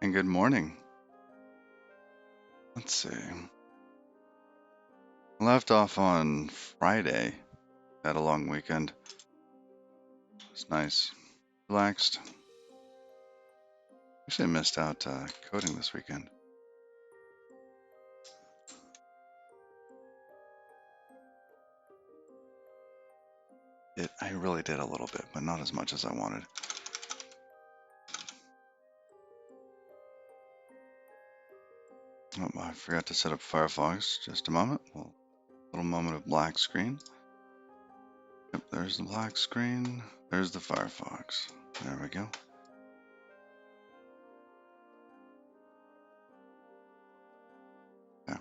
and good morning. Let's see. I left off on Friday. Had a long weekend. It's nice. Relaxed. Actually, I missed out coding this weekend. I really did a little bit, but not as much as I wanted. Oh, I forgot to set up Firefox. Just a moment. Well, little moment of black screen. Yep, there's the black screen. There's the Firefox. There we go. Yeah.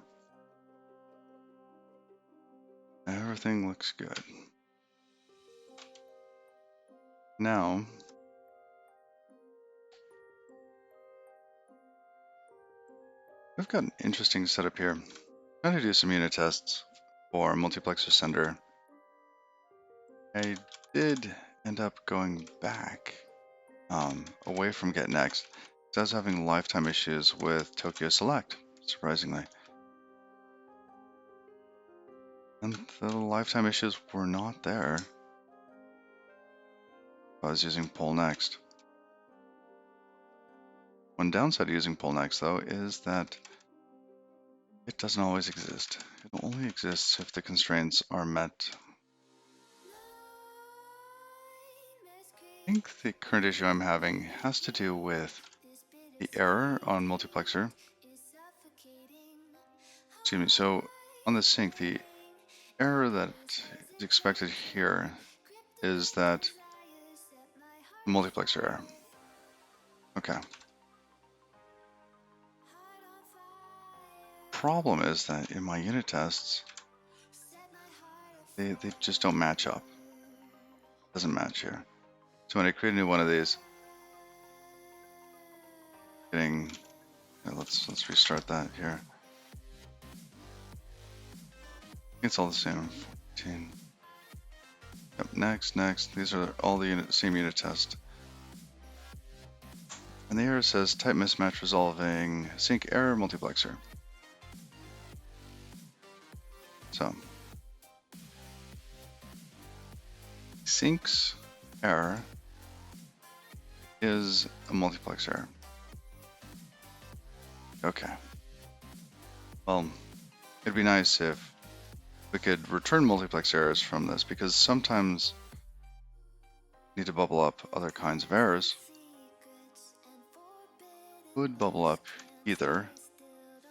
Everything looks good. Now, I've got an interesting setup here. I'm going to do some unit tests for multiplexer sender. I did end up going back away from Get Next. I was having lifetime issues with Tokyo Select, surprisingly. And the lifetime issues were not there. I was using Pull Next. One downside of using Pull Next, though, is that it doesn't always exist. It only exists if the constraints are met. I think the current issue I'm having has to do with the error on multiplexer. Excuse me, so on the sync, the error that is expected here is that multiplexer error. Okay. Problem is that in my unit tests, they just don't match up. Doesn't match here. So when I create a new one of these, let's restart that here. It's all the same. 14. Yep, next. These are all the same unit test. And the error says type mismatch resolving sync error multiplexer. So sync's error is a multiplex error. Okay. Well, it'd be nice if we could return multiplex errors from this, because sometimes you need to bubble up other kinds of errors. Would bubble up either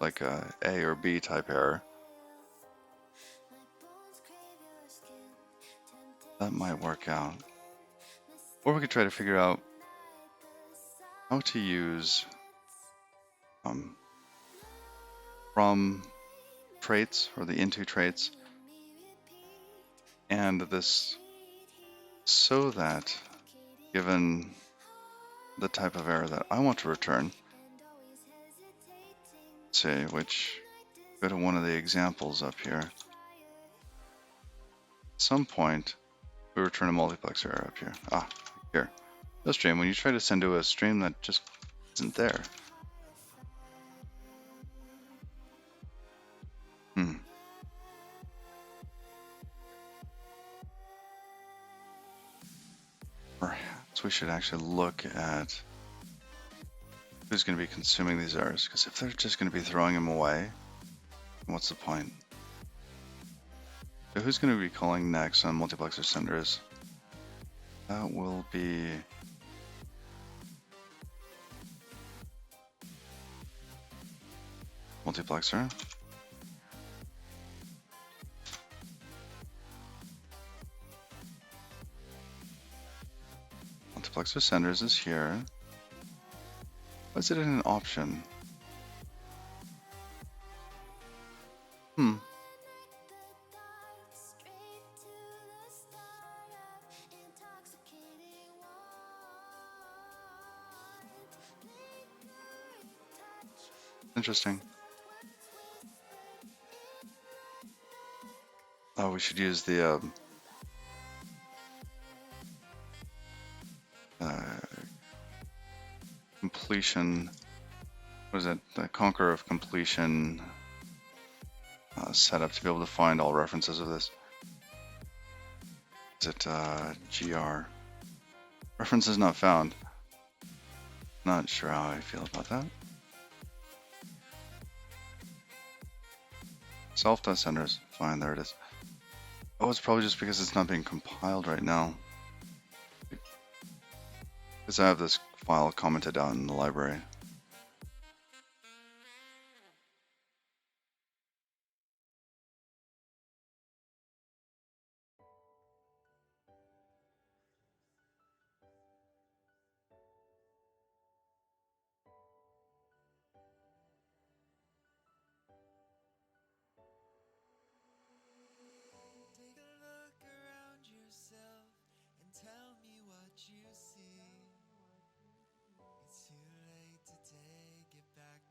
like a A or B type error. That might work out. Or we could try to figure out how to use from traits, or the into traits, and this, so that given the type of error that I want to return, let's see, which, go to one of the examples up here. At some point, we return a multiplexer error up here. Here. No stream, when you try to send to a stream that just isn't there. Perhaps we should actually look at who's going to be consuming these errors, because if they're just going to be throwing them away, what's the point? So who's going to be calling next on multiplexer senders? That will be multiplexer. Multiplexer senders is here. Why is it in an option? Interesting. Oh, we should use the completion what is it? The Conqueror of Completion setup to be able to find all references of this. Is it GR? References not found. Not sure how I feel about that. Self.senders. Fine, there it is. Oh, it's probably just because it's not being compiled right now. Because I have this file commented out in the library.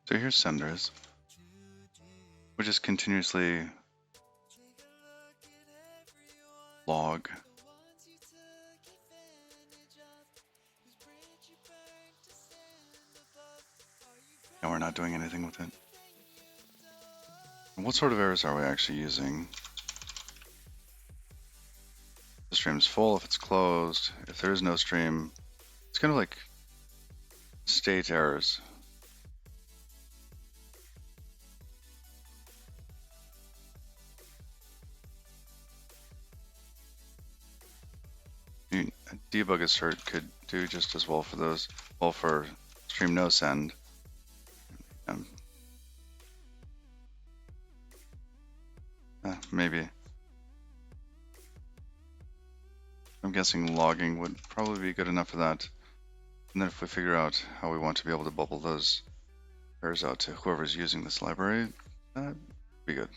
So here's senders. We just continuously log. And we're not doing anything with it. And what sort of errors are we actually using? The stream's full if it's closed. If there is no stream, it's kind of like state errors. A debug assert could do just as well for those. Well, for stream no send. Maybe. I'm guessing logging would probably be good enough for that. And then if we figure out how we want to be able to bubble those errors out to whoever's using this library, that'd be good.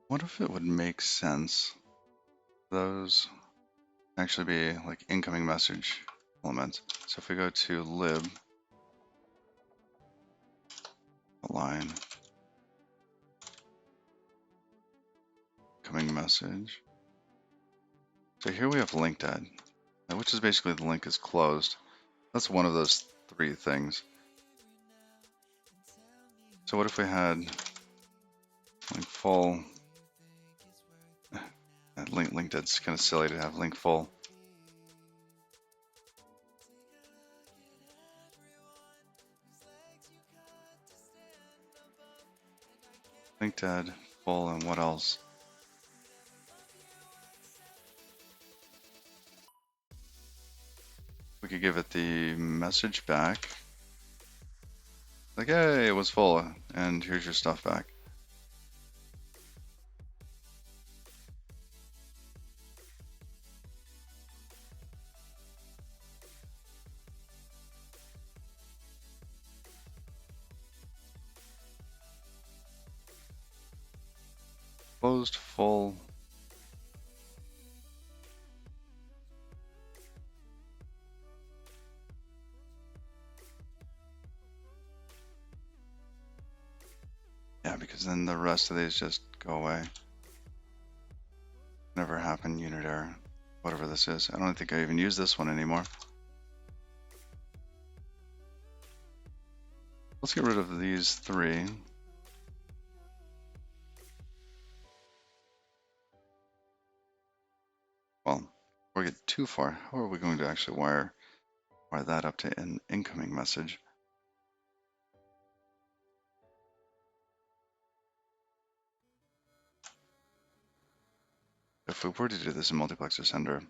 What if it would make sense those actually be like incoming message elements? So if we go to lib align incoming message. So here we have linked add, which is basically the link is closed. That's one of those three things. So what if we had link full? Link dead's kind of silly to have link full. Link dead, full, and what else? We could give it the message back. Like, hey, it was full, and here's your stuff back. Closed, full. Yeah, because then the rest of these just go away. Never happen, unit error. Whatever this is. I don't think I even use this one anymore. Let's get rid of these three. Well, before we get too far, how are we going to actually wire that up to an incoming message? If we were to do this in multiplexer sender,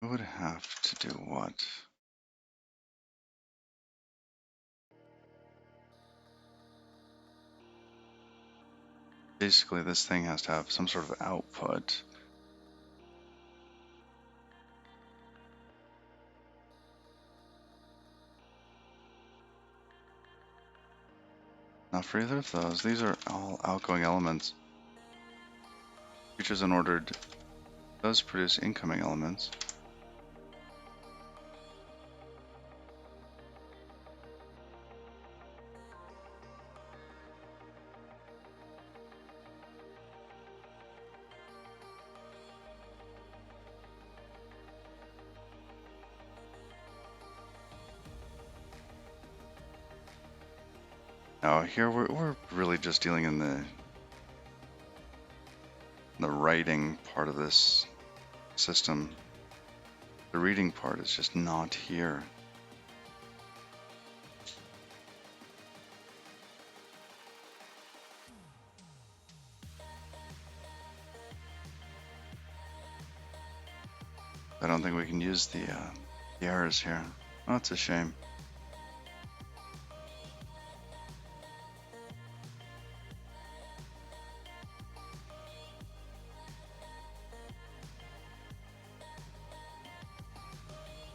we would have to do what? Basically, this thing has to have some sort of output. Not for either of those. These are all outgoing elements. Features unordered does produce incoming elements. Now here we're really just dealing in the writing part of this system. The reading part is just not here. I don't think we can use the errors here. Oh, that's a shame.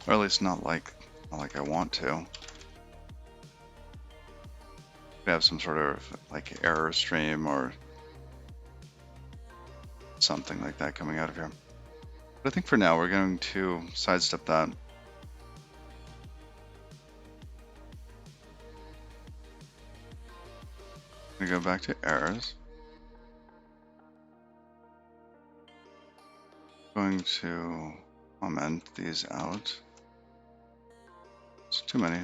Or at least not like I want to. We have some sort of like error stream or something like that coming out of here. But I think for now we're going to sidestep that. We go back to errors. Going to comment these out. It's too many.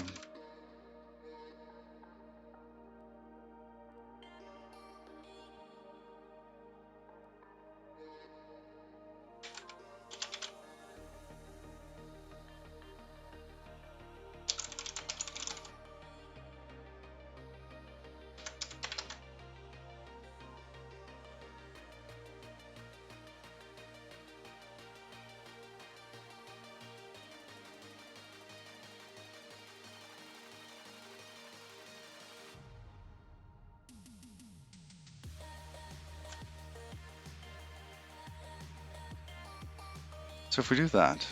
So if we do that,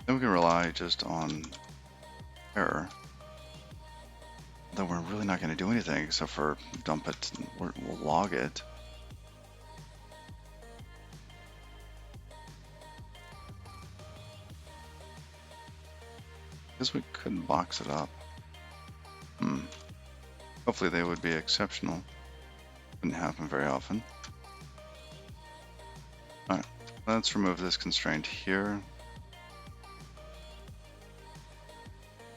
then we can rely just on error. Though we're really not going to do anything except for dump it, we'll log it. Because we could box it up. Hopefully they would be exceptional. Wouldn't happen very often. Alright, let's remove this constraint here.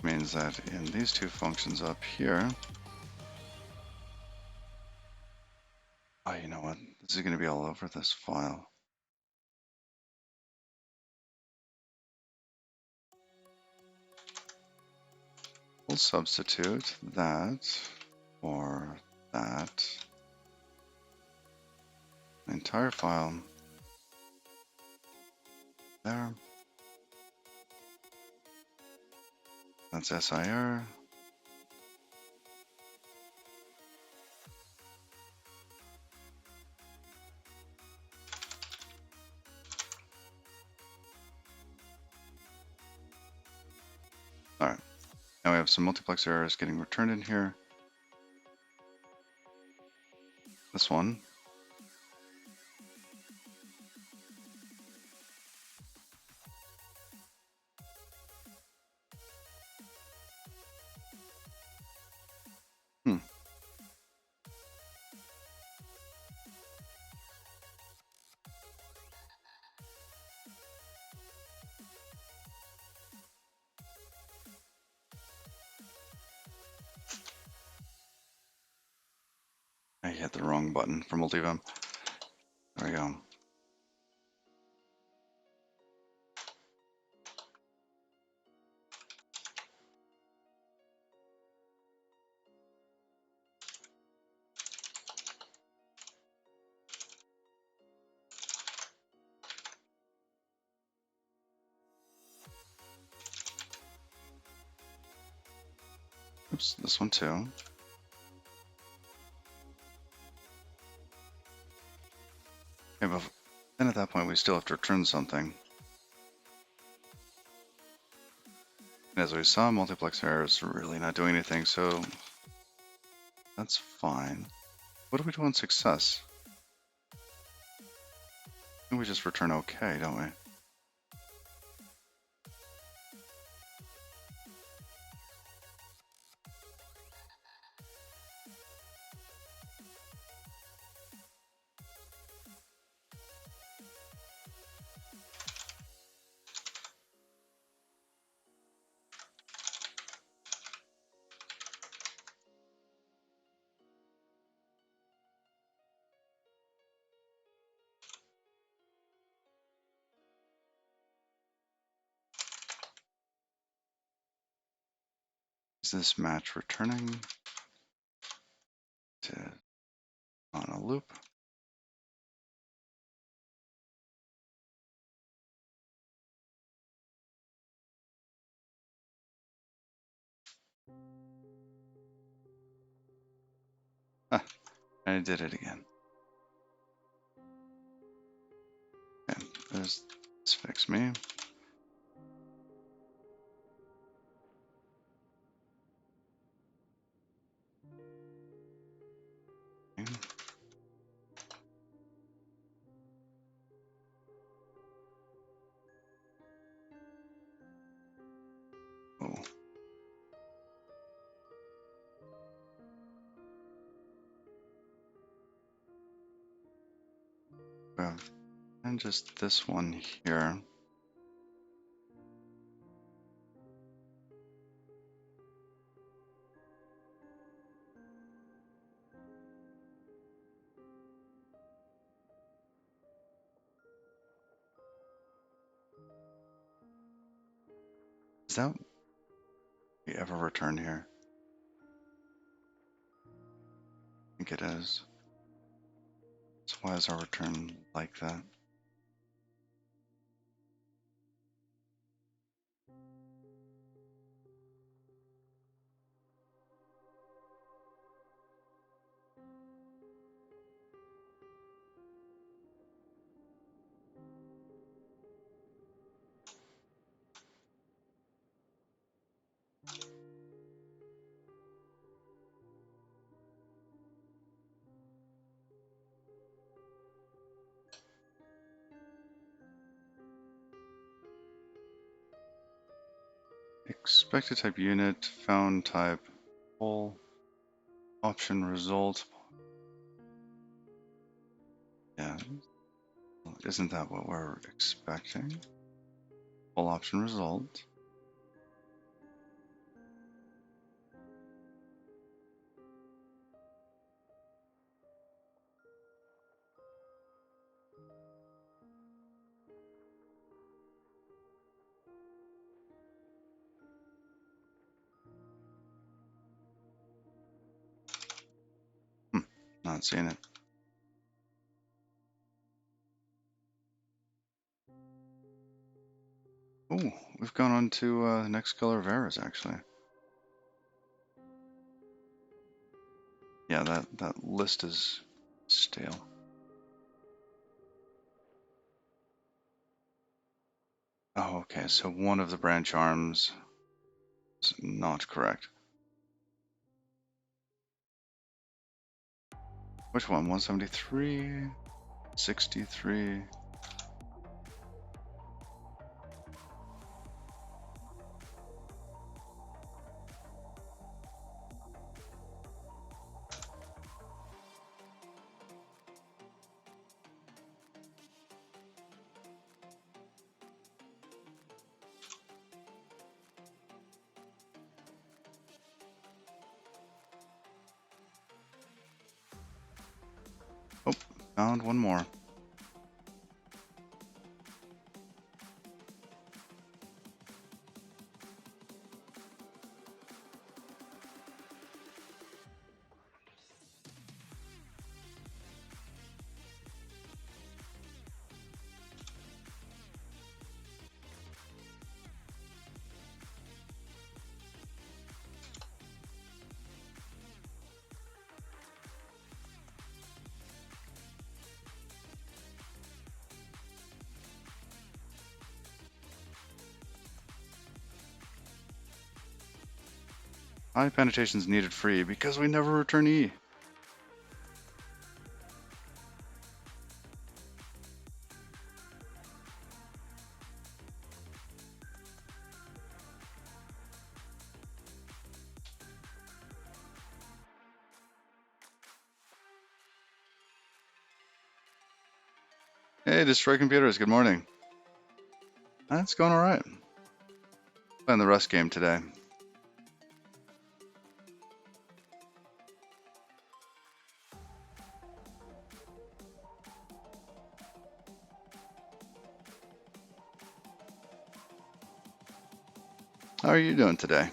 Means that in these two functions up here, oh, you know what? This is going to be all over this file. We'll substitute that for that. The entire file there. That's SIR. Alright, now we have some multiplex errors getting returned in here. This one. I hit the wrong button for multivem. There we go. Oops, this one too. Okay, but then at that point we still have to return something. And as we saw, multiplex error is really not doing anything, so that's fine. What do we do on success? I think we just return OK, don't we? Is this match returning to on a loop? Ah, I did it again. Okay, this fix me. Okay. Oh. And just this one here. Is that we ever return here? I think it is. So why is our return like that? Expected type unit, found type, full option result. Yeah, isn't that what we're expecting? Full option result. Not seeing it. Oh, we've gone on to the next color of errors, actually. Yeah, that list is stale. Oh, okay, so one of the branch arms is not correct. Which one? 173? 63? Oh, found one more. High annotations needed free because we never return E. Hey, Destroy Computers, good morning. It's going alright. Playing the Rust game today. How are you doing today?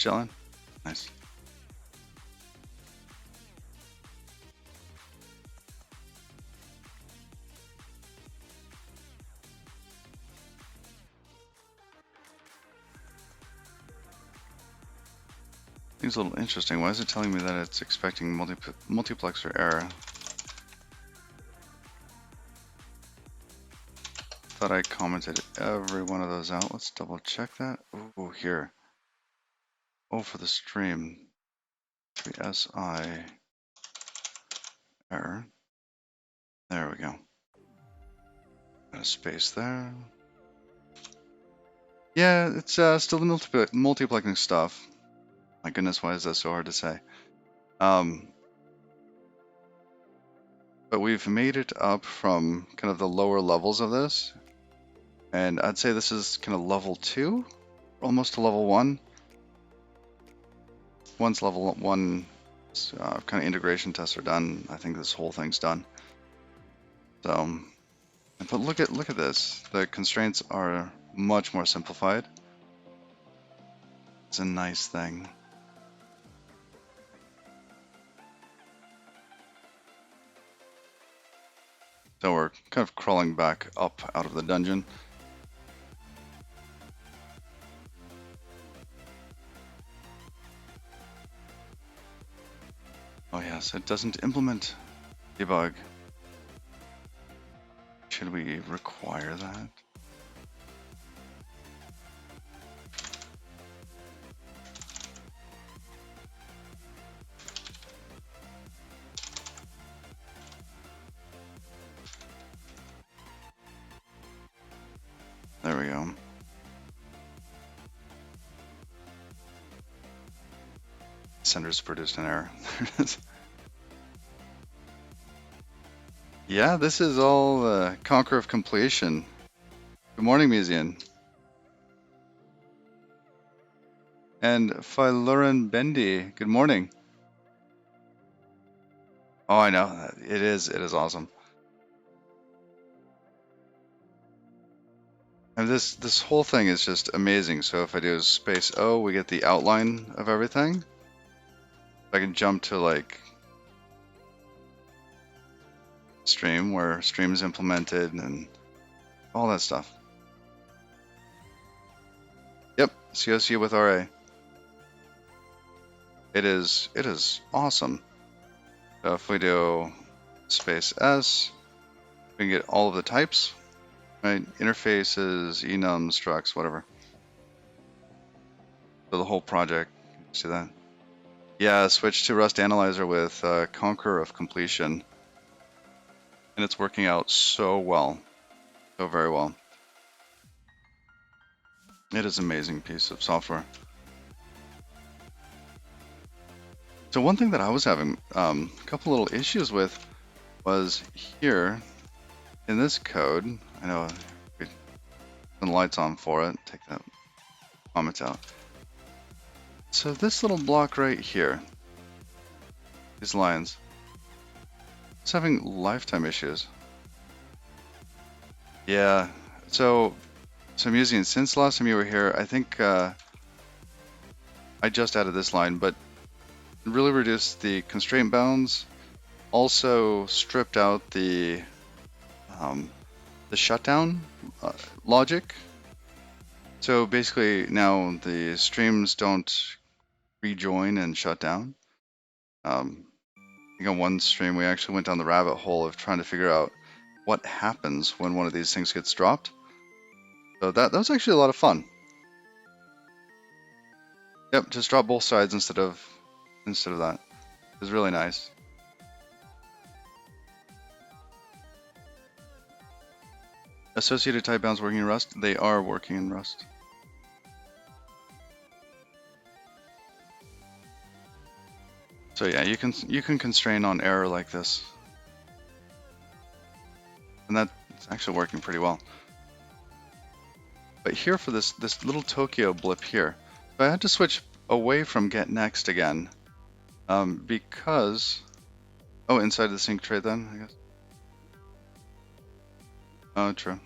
chilling. Nice. Seems a little interesting. Why is it telling me that it's expecting multiplexer error? Thought I commented every one of those out. Let's double check that. Oh, here. Oh, for the stream. The SI error. There we go. Got a space there. Yeah, it's still the multiplexing stuff. My goodness, why is that so hard to say? But we've made it up from kind of the lower levels of this. And I'd say this is kind of level 2, almost to level 1. Once level 1 kind of integration tests are done, I think this whole thing's done. So, but look at this. The constraints are much more simplified. It's a nice thing. So we're kind of crawling back up out of the dungeon. Oh yes, it doesn't implement debug. Should we require that? There we go. Sender's produced an error. Yeah, this is all Conquer of Completion. Good morning, Musean. And Philuran Bendy, good morning. Oh, I know. It is awesome. And this whole thing is just amazing. So if I do space O, we get the outline of everything. I can jump to like stream, where stream is implemented and all that stuff. Yep, COC with RA. It is awesome. So if we do space S, we can get all of the types, right? Interfaces, enums, structs, whatever. So the whole project, see that? Yeah, switch to Rust Analyzer with Conquer of Completion. And it's working out so well, so very well. It is an amazing piece of software. So one thing that I was having a couple little issues with was here in this code. I know we turn the lights on for it. Take that comment out. So this little block right here, these lines, it's having lifetime issues. Yeah. So I'm using, since last time you were here, I think I just added this line, but really reduced the constraint bounds, also stripped out the shutdown logic. So basically now the streams don't rejoin and shut down. I think on one stream we actually went down the rabbit hole of trying to figure out what happens when one of these things gets dropped. So that was actually a lot of fun. Yep, just drop both sides instead of that. It was really nice. Associated type bounds working in Rust? They are working in Rust. So yeah, you can constrain on error like this. And that's actually working pretty well. But here for this little Tokyo blip here, I had to switch away from get next again, because inside the sync tray then, I guess. Oh, true.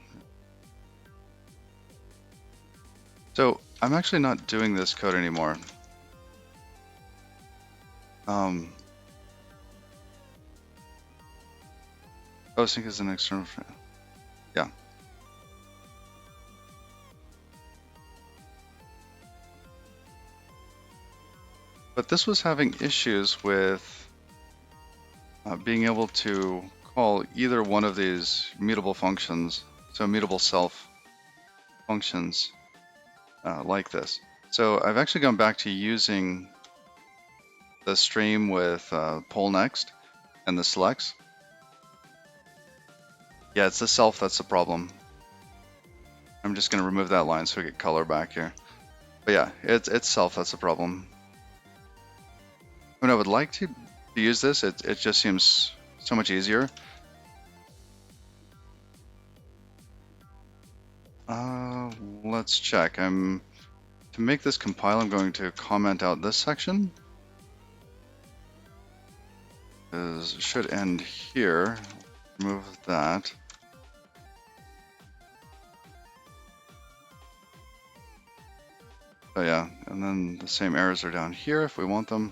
So I'm actually not doing this code anymore. Oh, sync is an external. Yeah. But this was having issues with being able to call either one of these mutable functions, so mutable self functions like this. So I've actually gone back to using the stream with poll next and the selects. Yeah, it's the self that's the problem. I'm just going to remove that line so we get color back here. But yeah, it's self that's the problem. I mean, I would like to use this. It just seems so much easier. Let's check. To make this compile, I'm going to comment out this section. It should end here. Remove that. So yeah, and then the same errors are down here if we want them,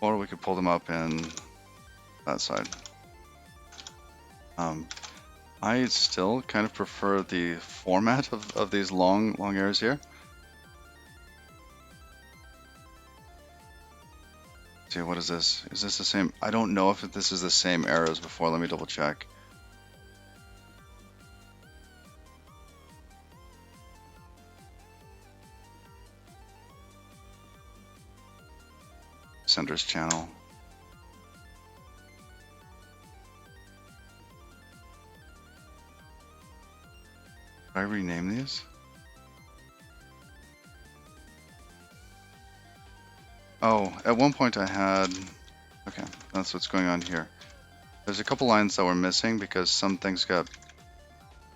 or we could pull them up in that side. I still kind of prefer the format of these long errors here. Let's see, what is this? Is this the same? I don't know if this is the same error as before. Let me double check. Sender's channel. Did I rename these? Oh, at one point I had, okay, that's what's going on here. There's a couple lines that were missing because some things got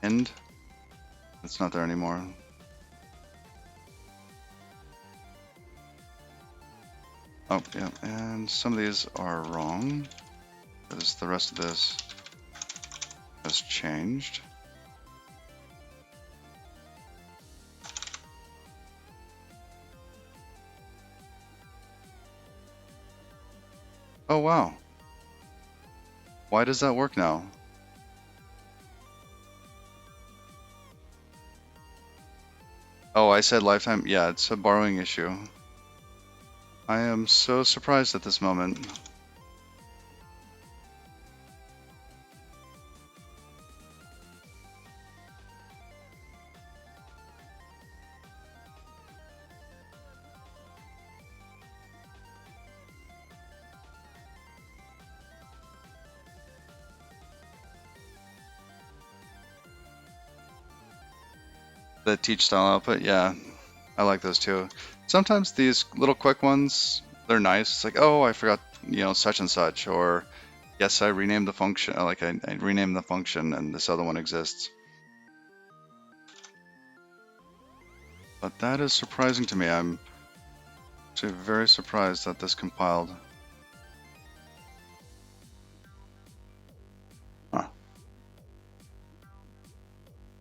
pinned. It's not there anymore. Oh, yeah, and some of these are wrong because the rest of this has changed. Oh, wow. Why does that work now? Oh, I said lifetime. Yeah, it's a borrowing issue. I am so surprised at this moment. The teach style output, yeah, I like those too. Sometimes these little quick ones, they're nice. It's like, oh, I forgot, such and such, or yes, I renamed the function, like I renamed the function and this other one exists. But that is surprising to me. I'm actually very surprised that this compiled. Huh.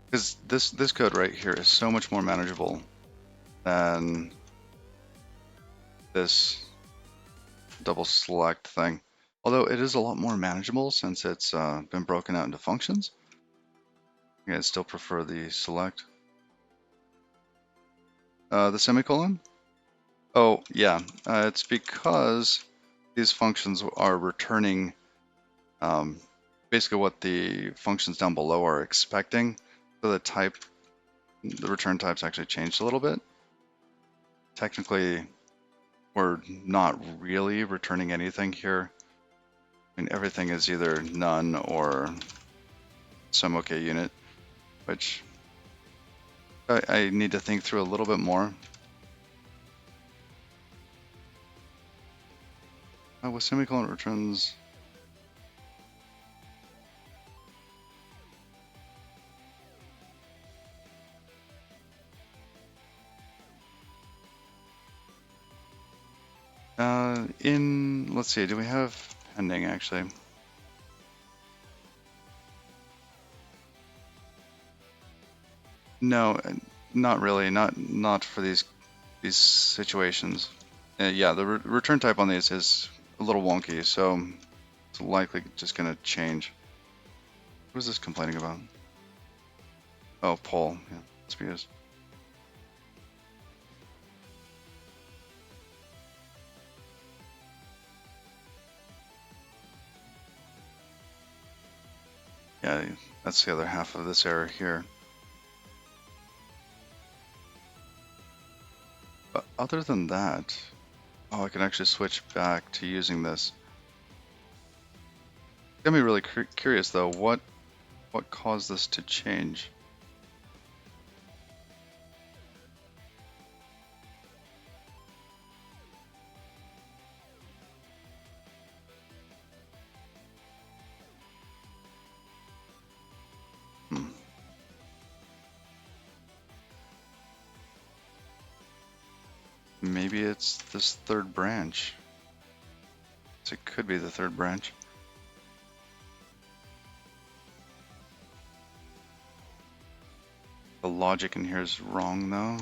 Because this code right here is so much more manageable than this double select thing. Although it is a lot more manageable since it's been broken out into functions. I still prefer the select. The semicolon? Oh, yeah. It's because these functions are returning basically what the functions down below are expecting. So the return type's actually changed a little bit. Technically, we're not really returning anything here. I mean, everything is either none or some OK unit, which I need to think through a little bit more. With semicolon returns. Let's see, do we have pending actually? No, not really, not for these situations. Yeah, the return type on these is a little wonky, so it's likely just gonna change. What is this complaining about? Oh, poll. Yeah, let's be used. Yeah, that's the other half of this error here. But other than that, oh, I can actually switch back to using this. It's got me really curious though. What caused this to change? Hmm. Maybe it's this third branch. So it could be the third branch. The logic in here is wrong though.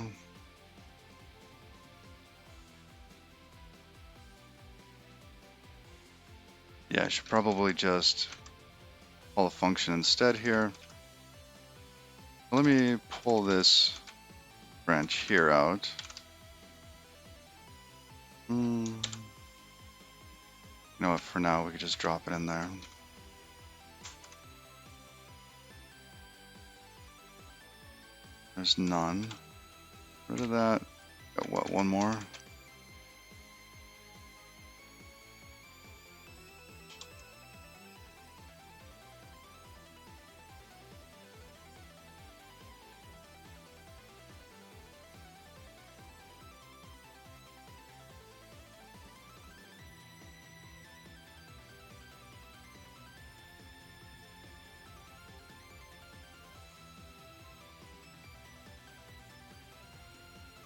Yeah, I should probably just call a function instead here. Let me pull this branch here out. You know what, for now we could just drop it in there. There's none. Rid of that. Got what, one more?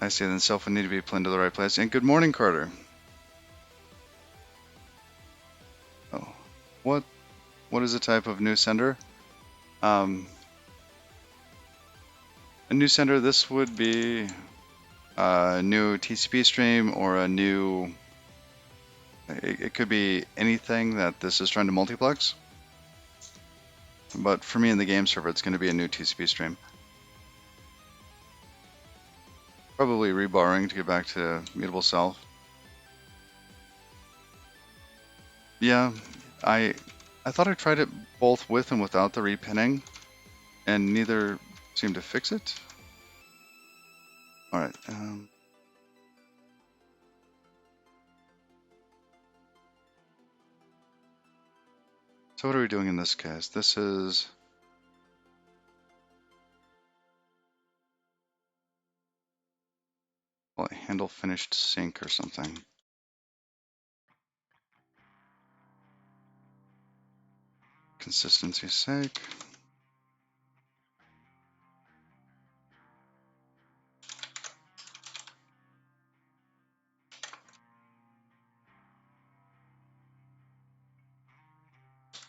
I see, then self would need to be pinned to the right place. And good morning, Carter. Oh, what is the type of new sender? A new sender, this would be a new TCP stream or a new, it could be anything that this is trying to multiplex. But for me in the game server, it's going to be a new TCP stream. Probably rebarring to get back to mutable self. Yeah, I thought I tried it both with and without the repinning, and neither seemed to fix it. All right. So what are we doing in this case? This is well, handle finished sync or something. Consistency's sake.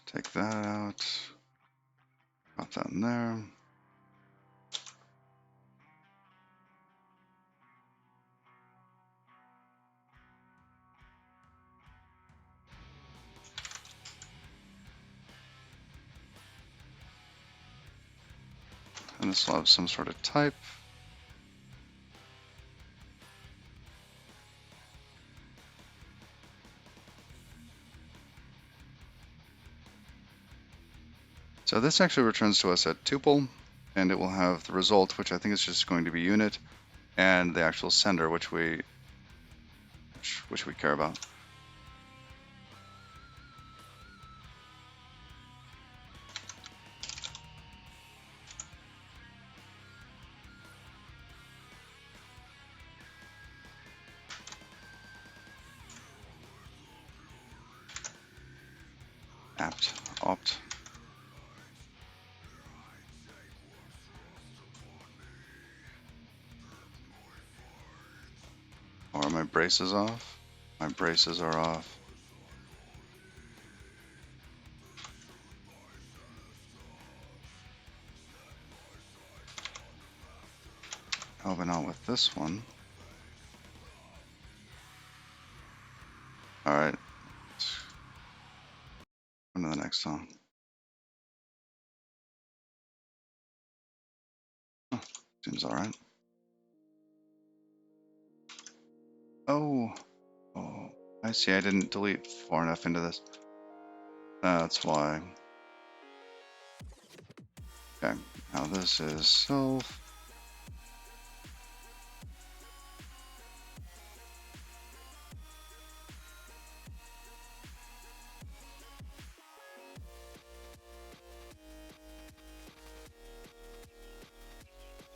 Take that out. Drop that in there. And this will have some sort of type. So this actually returns to us at tuple, and it will have the result, which I think is just going to be unit, and the actual sender, which we care about. Apt opt. Or my braces off? My braces are off. Oh, but not with this one. On to the next song. Oh, seems alright. Oh, I see. I didn't delete far enough into this. That's why. Okay, now this is self.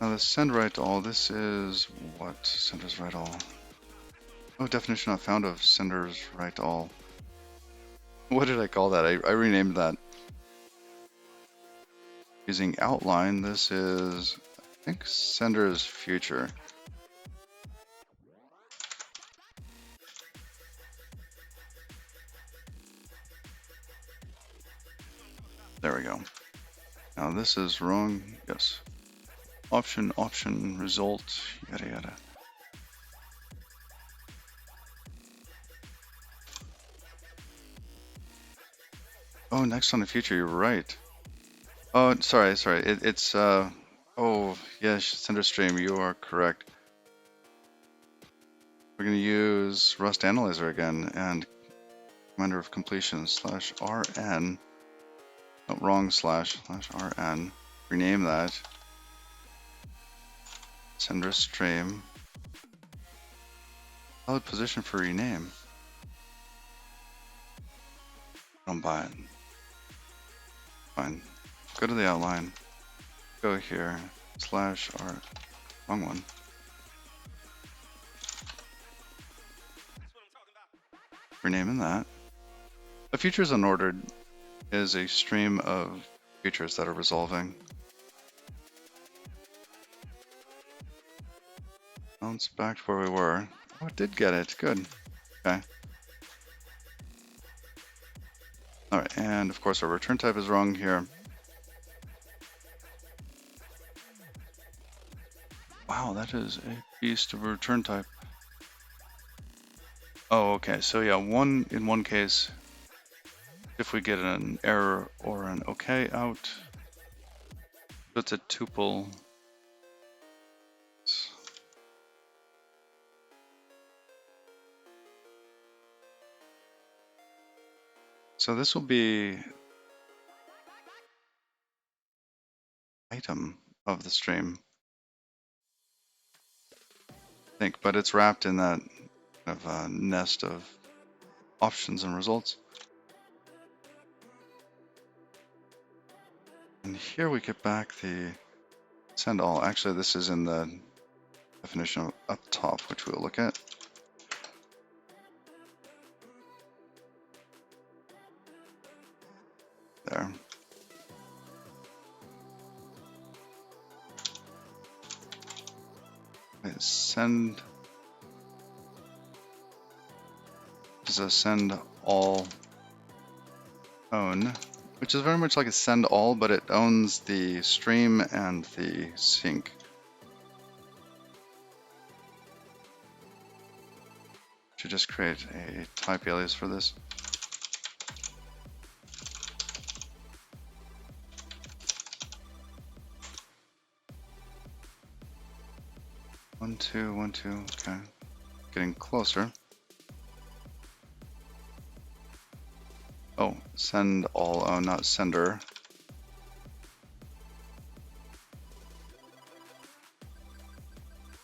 Now the send right to all, this is what? Senders right all. Oh, definition not found of senders right to all. What did I call that? I renamed that. Using outline, this is, I think, sender's future. There we go. Now this is wrong. Yes. Option, result, yada yada. Oh, next on the future, you're right. Oh, sorry. It's oh, yes, sender stream, you are correct. We're going to use Rust Analyzer again and commander of completion /rn. Oh, wrong /rn. Rename that. Sender stream. Valid position for rename. Don't buy it. Fine. Go to the outline. Go here. /r. Wrong one. Renaming that. A future is unordered is a stream of futures that are resolving. Bounce back to where we were. Oh, it did get it. Good. Okay. Alright, and of course our return type is wrong here. Wow, that is a beast of a return type. Oh, okay. So yeah, in one case, if we get an error or an OK out, it's a tuple. So this will be item of the stream, I think, but it's wrapped in that kind of nest of options and results. And here we get back the send all. Actually, this is in the definition up top, which we'll look at. There. Send is a send all own, which is very much like a send all, but it owns the stream and the sync. Should just create a type alias for this. One, two, okay. Getting closer. Oh, send all, oh, not sender.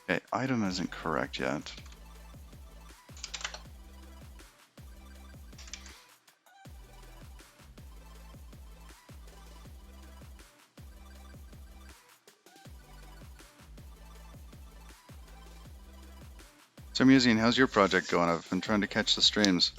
Okay, item isn't correct yet. So Musean, how's your project going? I've been trying to catch the streams.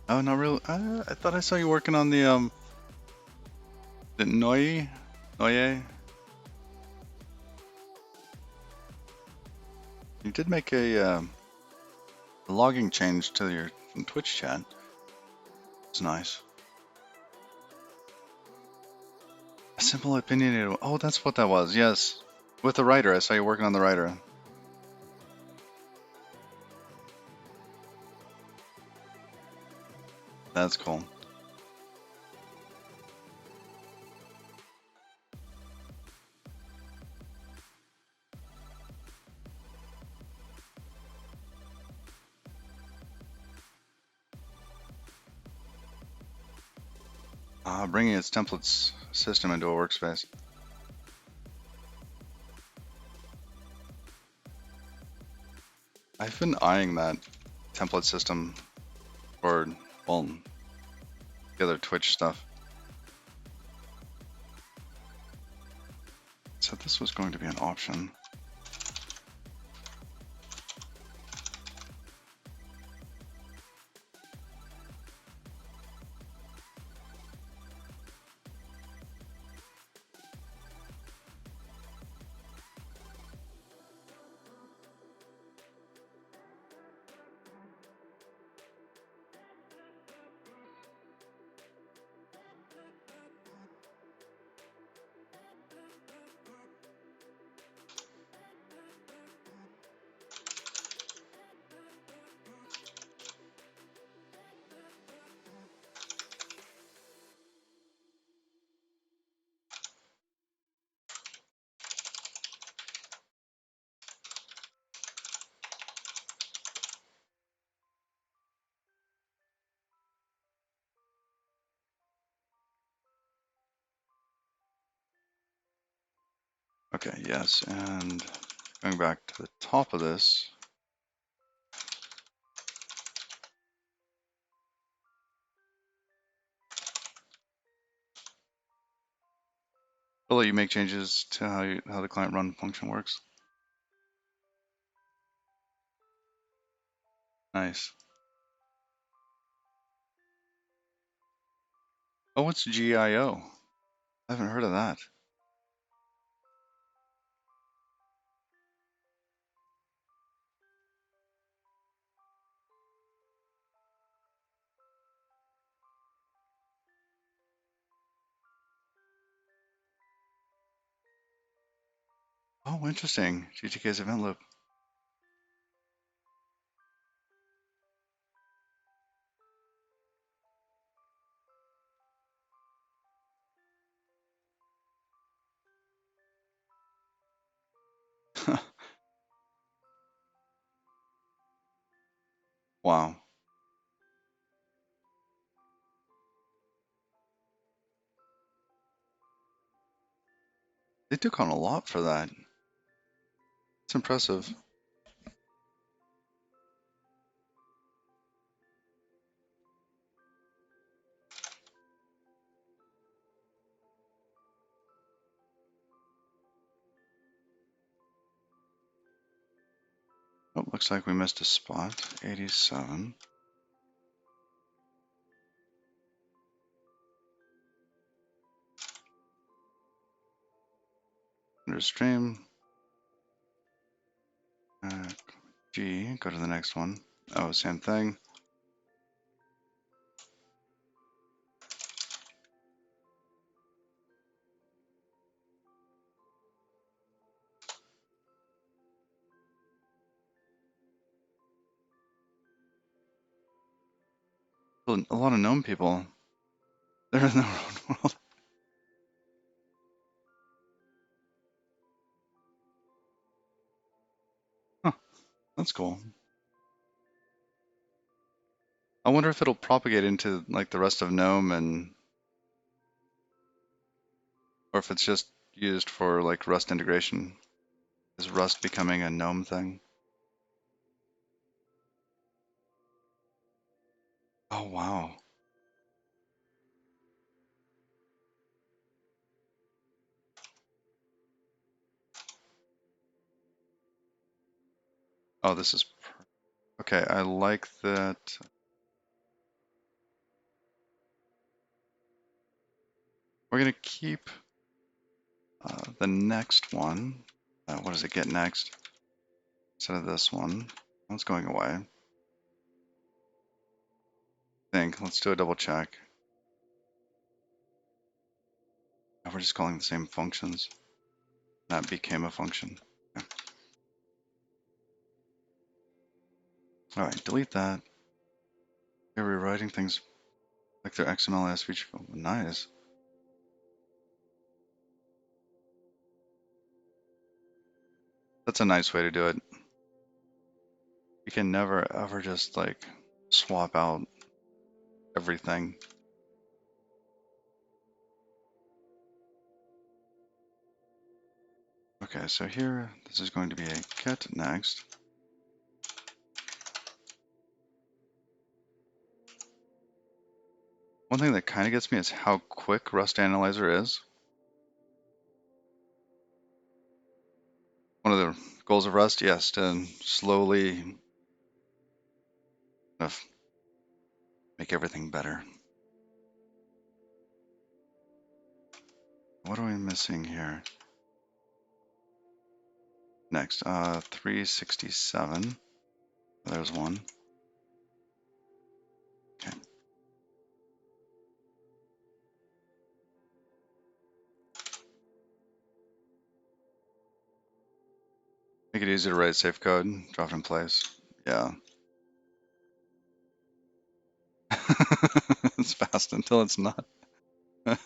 Oh, not really. I thought I saw you working on the Noye? You did make a logging change to your Twitch chat. It's nice. A simple opinionated. Oh, that's what that was. Yes, with the writer. I saw you working on the writer. That's cool. Bringing its templates system into a workspace. I've been eyeing that template system for, well, the other Twitch stuff. So this was going to be an option. Okay, yes, and going back to the top of this. Will let you make changes to how the client run function works. Nice. Oh, what's GIO? I haven't heard of that. Oh, interesting. GTK's event loop. Wow. They took on a lot for that. It's impressive. Oh, looks like we missed a spot. 87. Under stream. G, go to the next one. Oh, same thing. A lot of gnome people. They're in their own world. Huh, that's cool. I wonder if it'll propagate into like the rest of gnome and or if it's just used for like Rust integration. Is Rust becoming a gnome thing? Oh wow. Oh, this is okay. I like that. We're gonna keep the next one. What does it get next? instead of this one. One's going away. I think. Let's do a double check. Now we're just calling the same functions. That became a function. Okay. All right, delete that. You're rewriting things like their XML feature. Nice. That's a nice way to do it. You can never ever just like swap out everything. Okay, so here, this is going to be a get next. One thing that kind of gets me is how quick Rust Analyzer is. One of the goals of Rust, yes, to slowly kind of make everything better. What are we missing here? Next, 367. There's one. Okay. Make it easy to write safe code, drop it in place. Yeah. It's fast until it's not. Funny.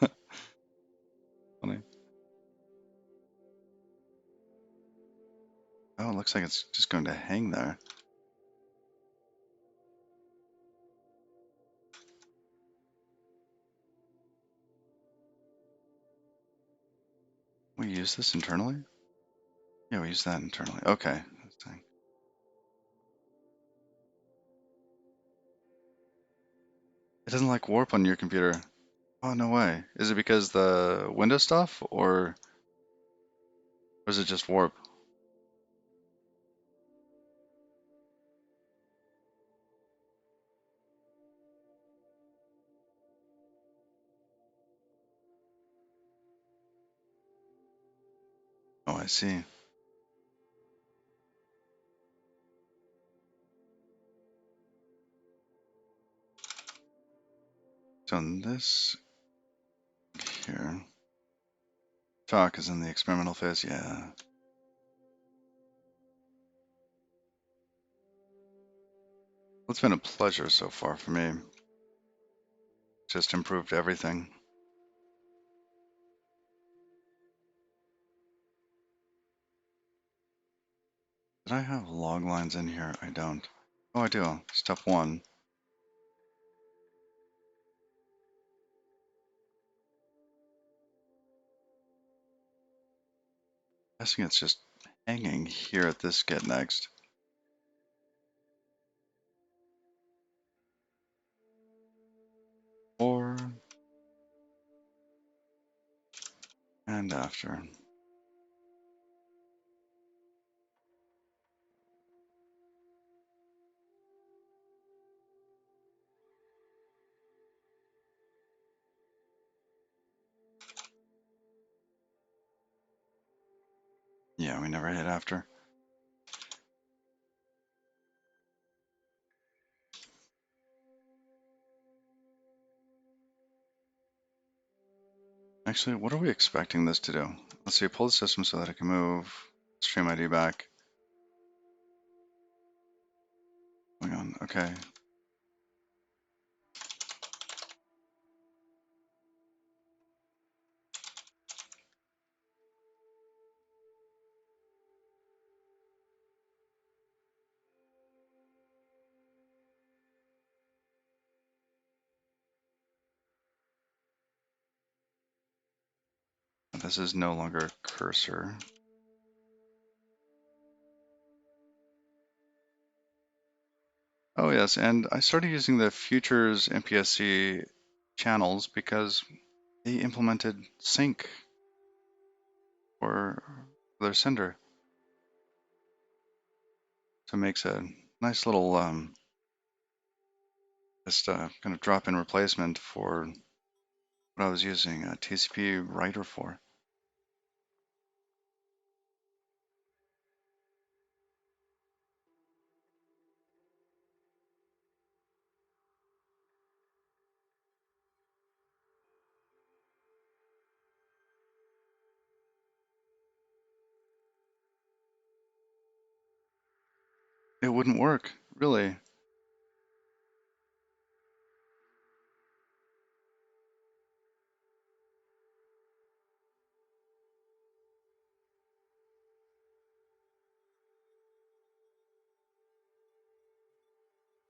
Oh, it looks like it's just going to hang there. We use this internally? Yeah, we use that internally. Okay. It doesn't like warp on your computer. Oh, no way. Is it because the Windows stuff, or is it just warp? Oh, I see. So in this here, talk is in the experimental phase. Yeah. Well, it's been a pleasure so far for me. Just improved everything. Did I have log lines in here? I don't. Oh, I do. Step 1. Guessing it's just hanging here at this get next. Before and after. Yeah, we never hit after. Actually, what are we expecting this to do? Let's see, pull the system so that it can move stream ID back. Hang on, okay. This is no longer a cursor. Oh yes, and I started using the Futures MPSC channels because they implemented sync for their sender. So it makes a nice little just kind of drop-in replacement for what I was using a TCP writer for. it wouldn't work, really.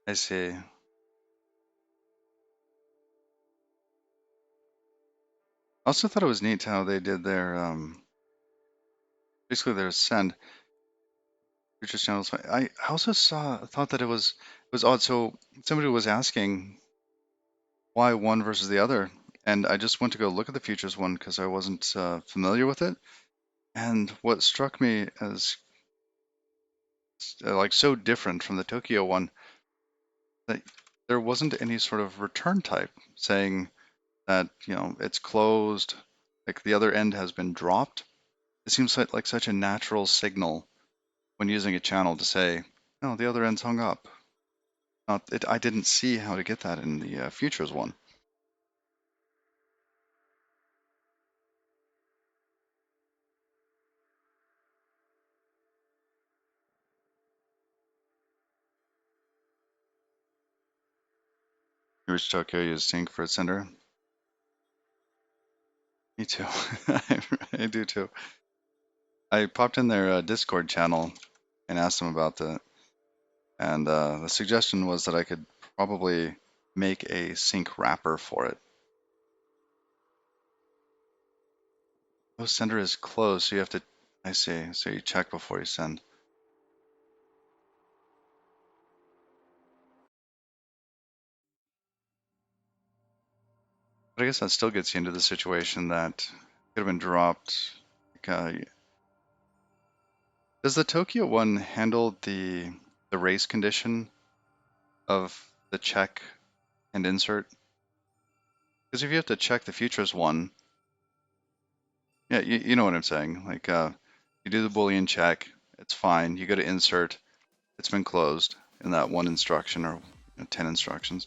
I see. I also thought it was neat how they did their basically their send futures channels. I also thought that it was odd. So somebody was asking why one versus the other, and I just went to go look at the futures one because I wasn't familiar with it. And what struck me as like so different from the Tokyo one, that there wasn't any sort of return type saying that, it's closed, like the other end has been dropped. It seems like such a natural signal when using a channel to say, no, the other end's hung up. I didn't see how to get that in the futures one. Which Tokyo used sync for its sender. Me too. I do too. I popped in their Discord channel and asked them about that, and the suggestion was that I could probably make a sync wrapper for it. Oh, sender is closed, so you have to. I see. So you check before you send. But I guess that still gets you into the situation that could have been dropped. Like, does the Tokyo one handle the race condition of the check and insert? Because if you have to check the futures one, yeah, you know what I'm saying. Like, you do the Boolean check, it's fine. You go to insert, it's been closed in that one instruction or 10 instructions.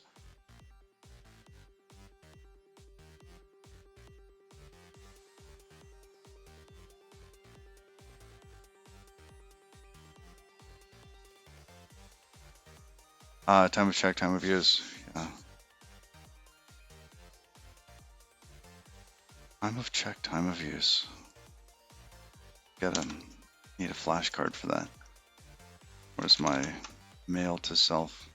Time of check, time of use. Yeah. Time of check, time of use. Need a flashcard for that. Where's my mail to self?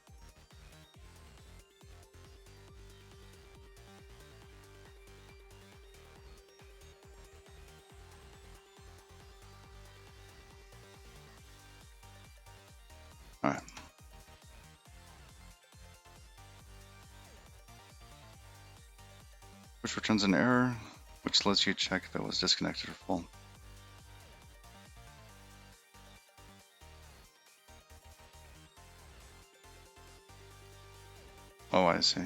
All right. Which returns an error, which lets you check if it was disconnected or full. Oh, I see.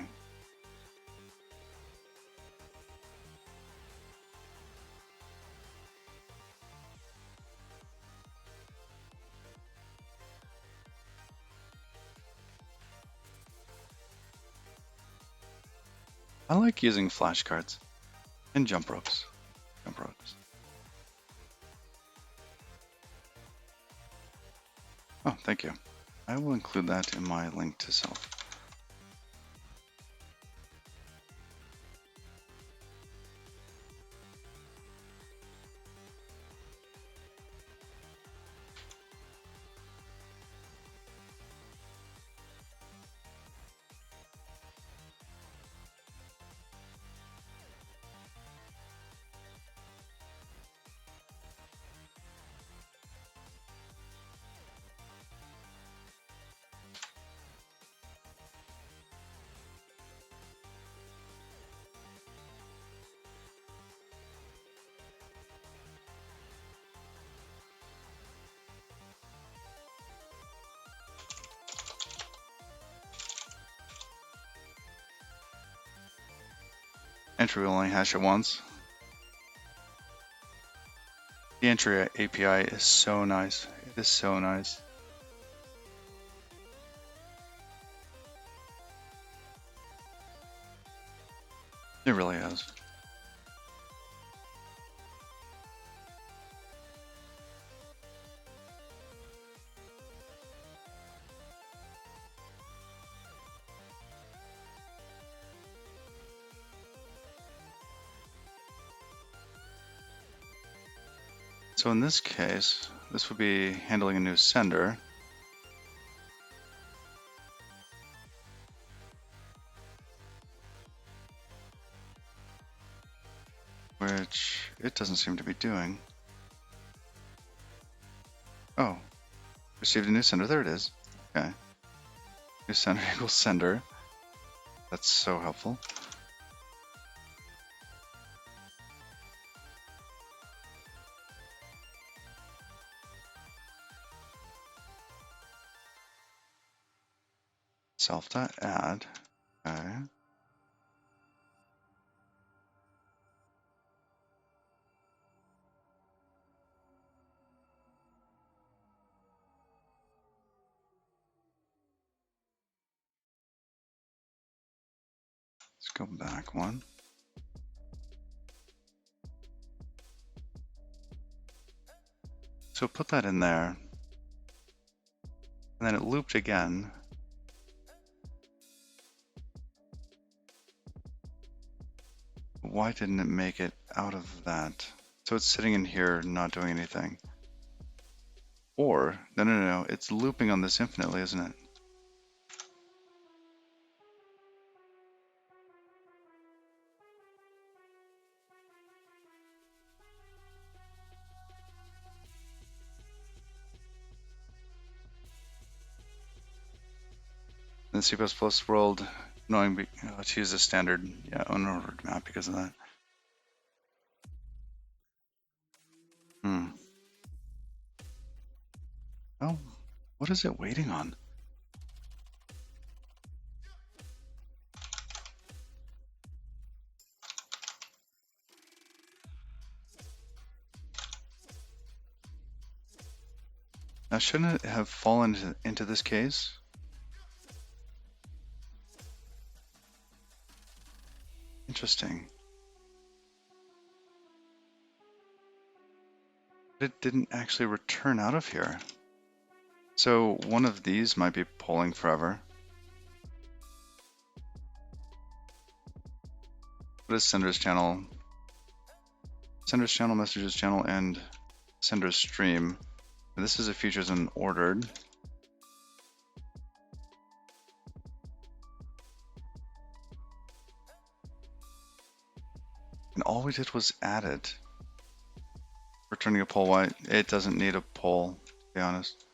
I like using flashcards and jump ropes. Jump ropes. Oh, thank you. I will include that in my link to self. Entry will only hash it once. The entry API is so nice. It is so nice. It really is. So in this case, this would be handling a new sender. Which it doesn't seem to be doing. Oh, received a new sender. There it is. Okay. New sender equals sender. That's so helpful. Self.add. Okay. Let's go back one. So put that in there. And then it looped again. Why didn't it make it out of that? So it's sitting in here not doing anything. Or, no, it's looping on this infinitely, isn't it? In C++ world, knowing to use a standard unordered map because of that. Oh, what is it waiting on? Now, shouldn't it have fallen into this case? Interesting. But it didn't actually return out of here. So one of these might be polling forever. What is sender's channel? Sender's channel, messages channel, and sender's stream. And this is a features unordered. And all we did was add it. Returning a poll, why? It doesn't need a poll, to be honest.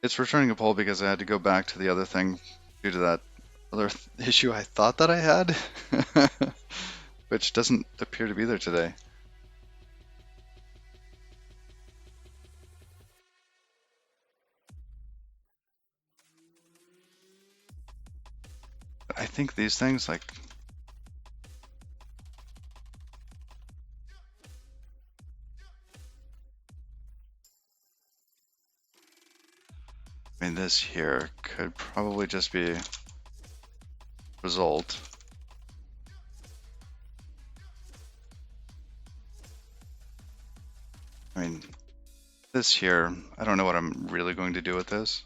It's returning a poll because I had to go back to the other thing due to that other issue I thought that I had, which doesn't appear to be there today. But I think these things, like, I mean, this here could probably just be result. I mean, this here, I don't know what I'm really going to do with this.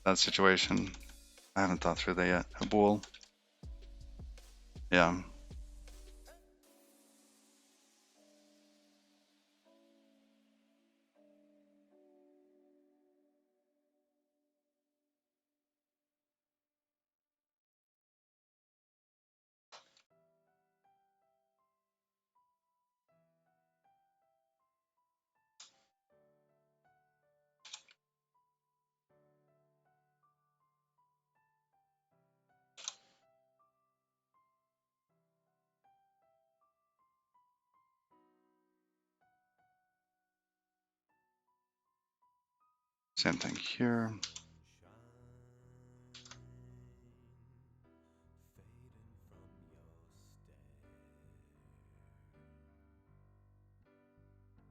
That situation, I haven't thought through that yet. A bool. Yeah. Same thing here.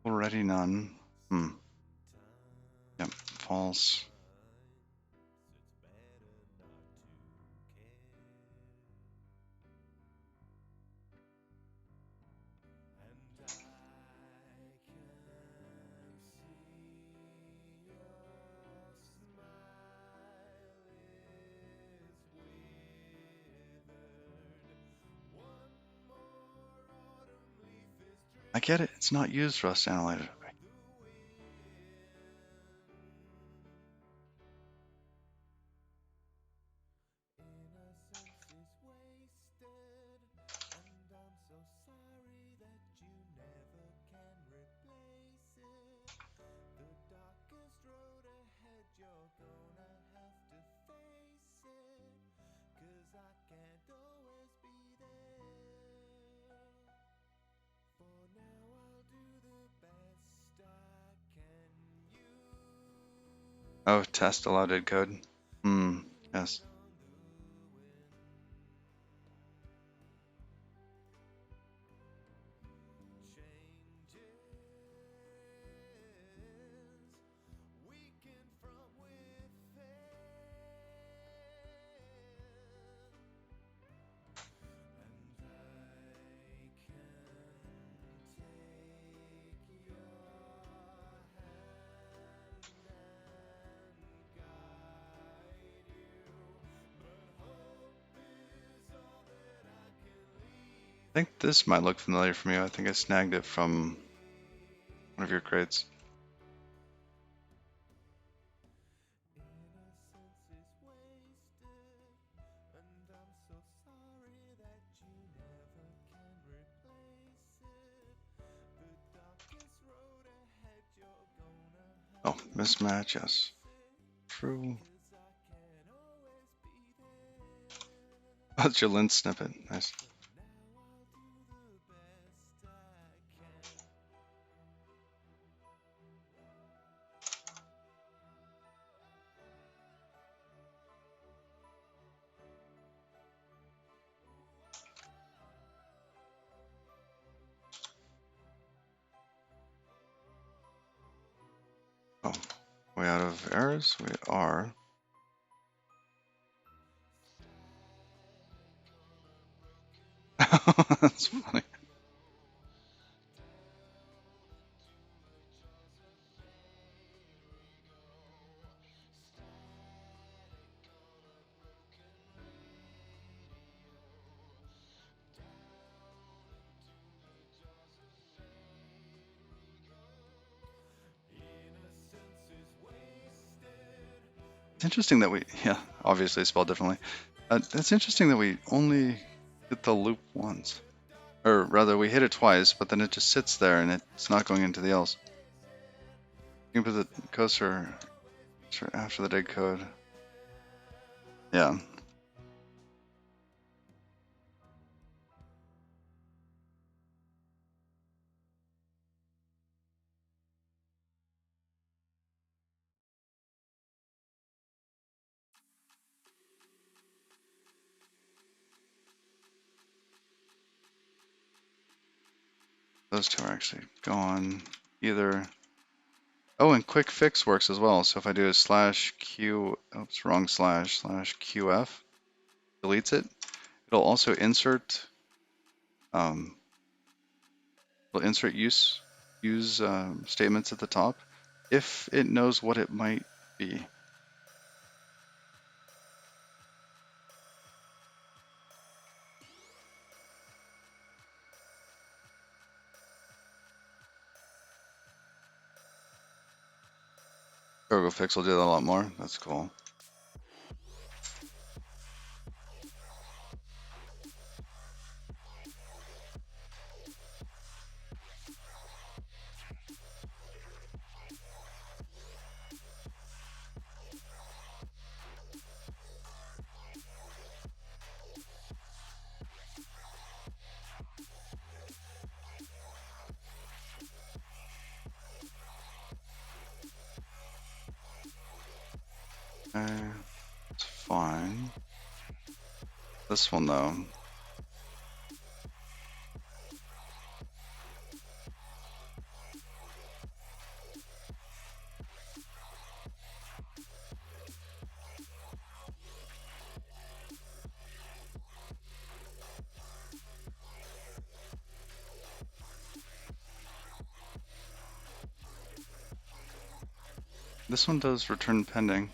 Already none. Yep, false. I get it. It's not used for us to analyze it. Oh, test allow did code. Yes. I think this might look familiar for me. I think I snagged it from one of your crates. Oh, mismatch, yes. True. That's your lint snippet. Nice. Oh, way out of errors? We are. That's funny. It's interesting that yeah, obviously spelled differently. It's interesting that we only hit the loop once. Or rather, we hit it twice, but then it just sits there and it's not going into the else. You can put the cursor after the dead code. Yeah. Those two are actually gone. Either. Oh, and quick fix works as well. So if I do a /q, oops, wrong /qf, deletes it. It'll also insert. It'll insert use statements at the top if it knows what it might be. Google Fix will do that a lot more. That's cool. It's fine. This one though. This one does return pending.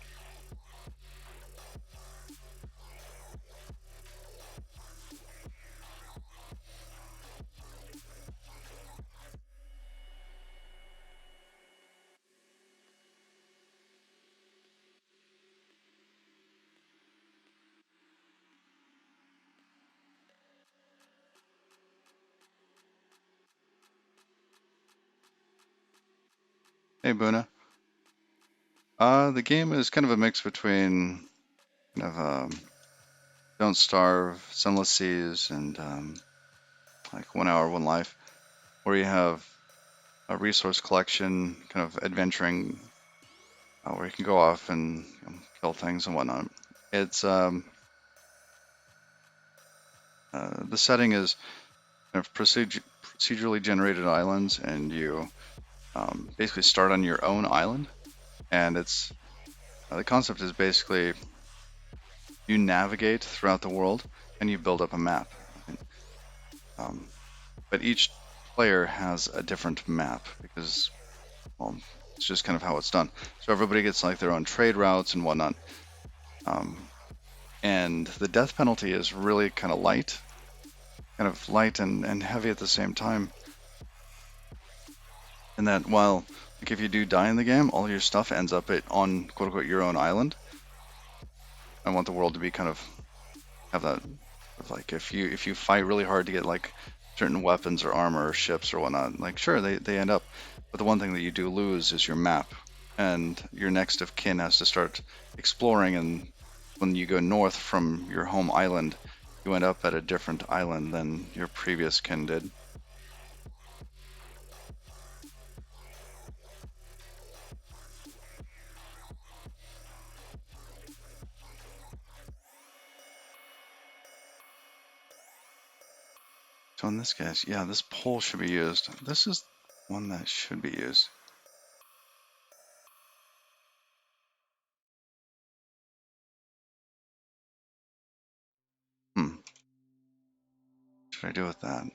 Hey, Buna. The game is kind of a mix between kind of Don't Starve, Sunless Seas, and like 1 Hour, One Life, where you have a resource collection, kind of adventuring, where you can go off and kill things and whatnot. It's the setting is kind of procedurally generated islands, and you basically start on your own island, and it's the concept is basically you navigate throughout the world and you build up a map. Um, but each player has a different map because, well, it's just kind of how it's done. So everybody gets like their own trade routes and whatnot. And the death penalty is really kind of light and heavy at the same time. And that while, like, if you do die in the game, all your stuff ends up on quote unquote your own island. I want the world to be kind of have that, of like if you fight really hard to get like certain weapons or armor or ships or whatnot, like sure they end up, but the one thing that you do lose is your map, and your next of kin has to start exploring, and when you go north from your home island, you end up at a different island than your previous kin did. So in this case, yeah, this pole should be used. This is one that should be used. What should I do with that?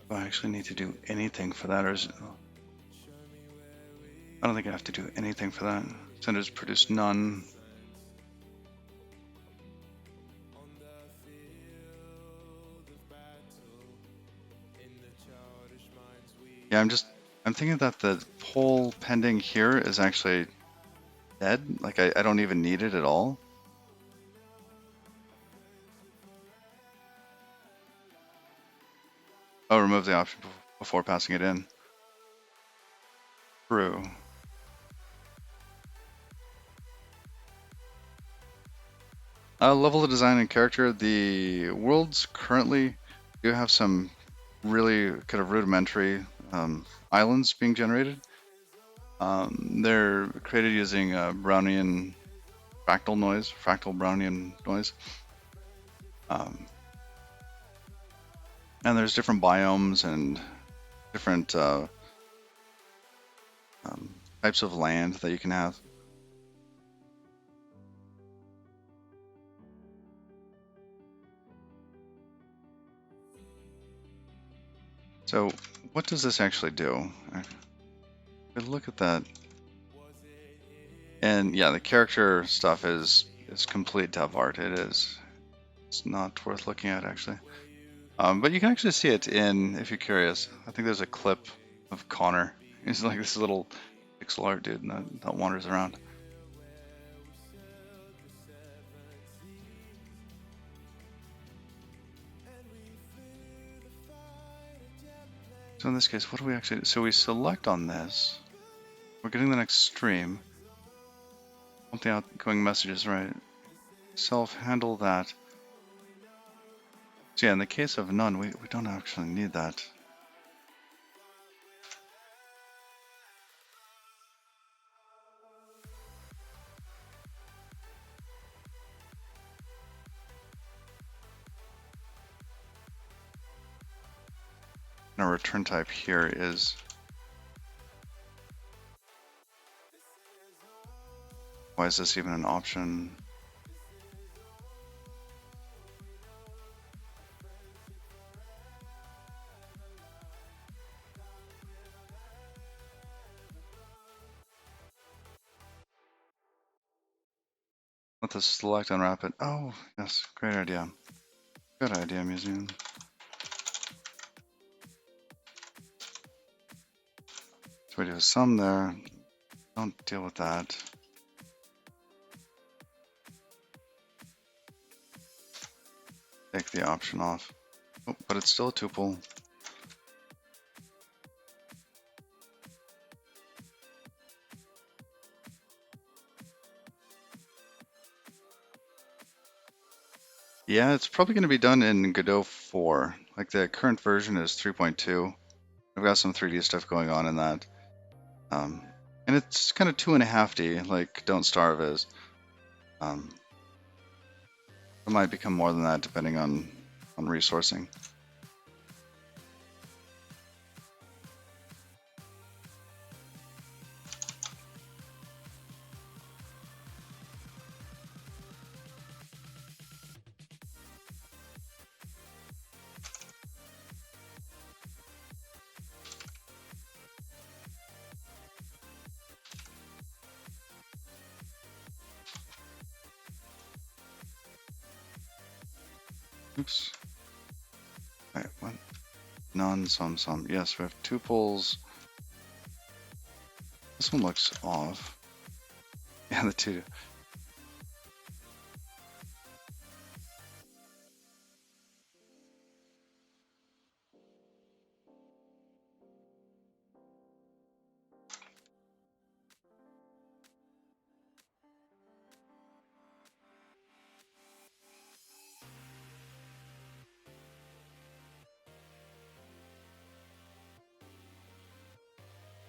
Do I actually need to do anything for that, or is it... I don't think I have to do anything for that. Centers produce none. Yeah, I'm thinking that the pole pending here is actually dead. Like, I don't even need it at all. Oh, remove the option before passing it in. True. Level of design and character. The worlds currently do have some really kind of rudimentary islands being generated. They're created using Brownian fractal Brownian noise. And there's different biomes and different types of land that you can have. So what does this actually do? Look at that. And yeah, the character stuff is complete dev art. It is. It's not worth looking at, actually. But you can actually see it if you're curious. I think there's a clip of Connor. He's like this little pixel art dude that wanders around. So in this case, what do we actually do? So we select on this. We're getting the next stream. Want the outgoing messages, right? Self-handle that. So yeah, in the case of none, we don't actually need that. And our return type here is... Why is this even an option? Let us select unwrap it. Oh, yes, great idea. Good idea, Museum. So we do some there. Don't deal with that. take the option off. Oh, but it's still a tuple. Yeah, it's probably going to be done in Godot 4. Like the current version is 3.2. I've got some 3D stuff going on in that. And it's kind of 2.5D, like Don't Starve is. It might become more than that depending on resourcing. Oops. Wait, what? None, some. Yes, we have tuples. This one looks off. Yeah, the two.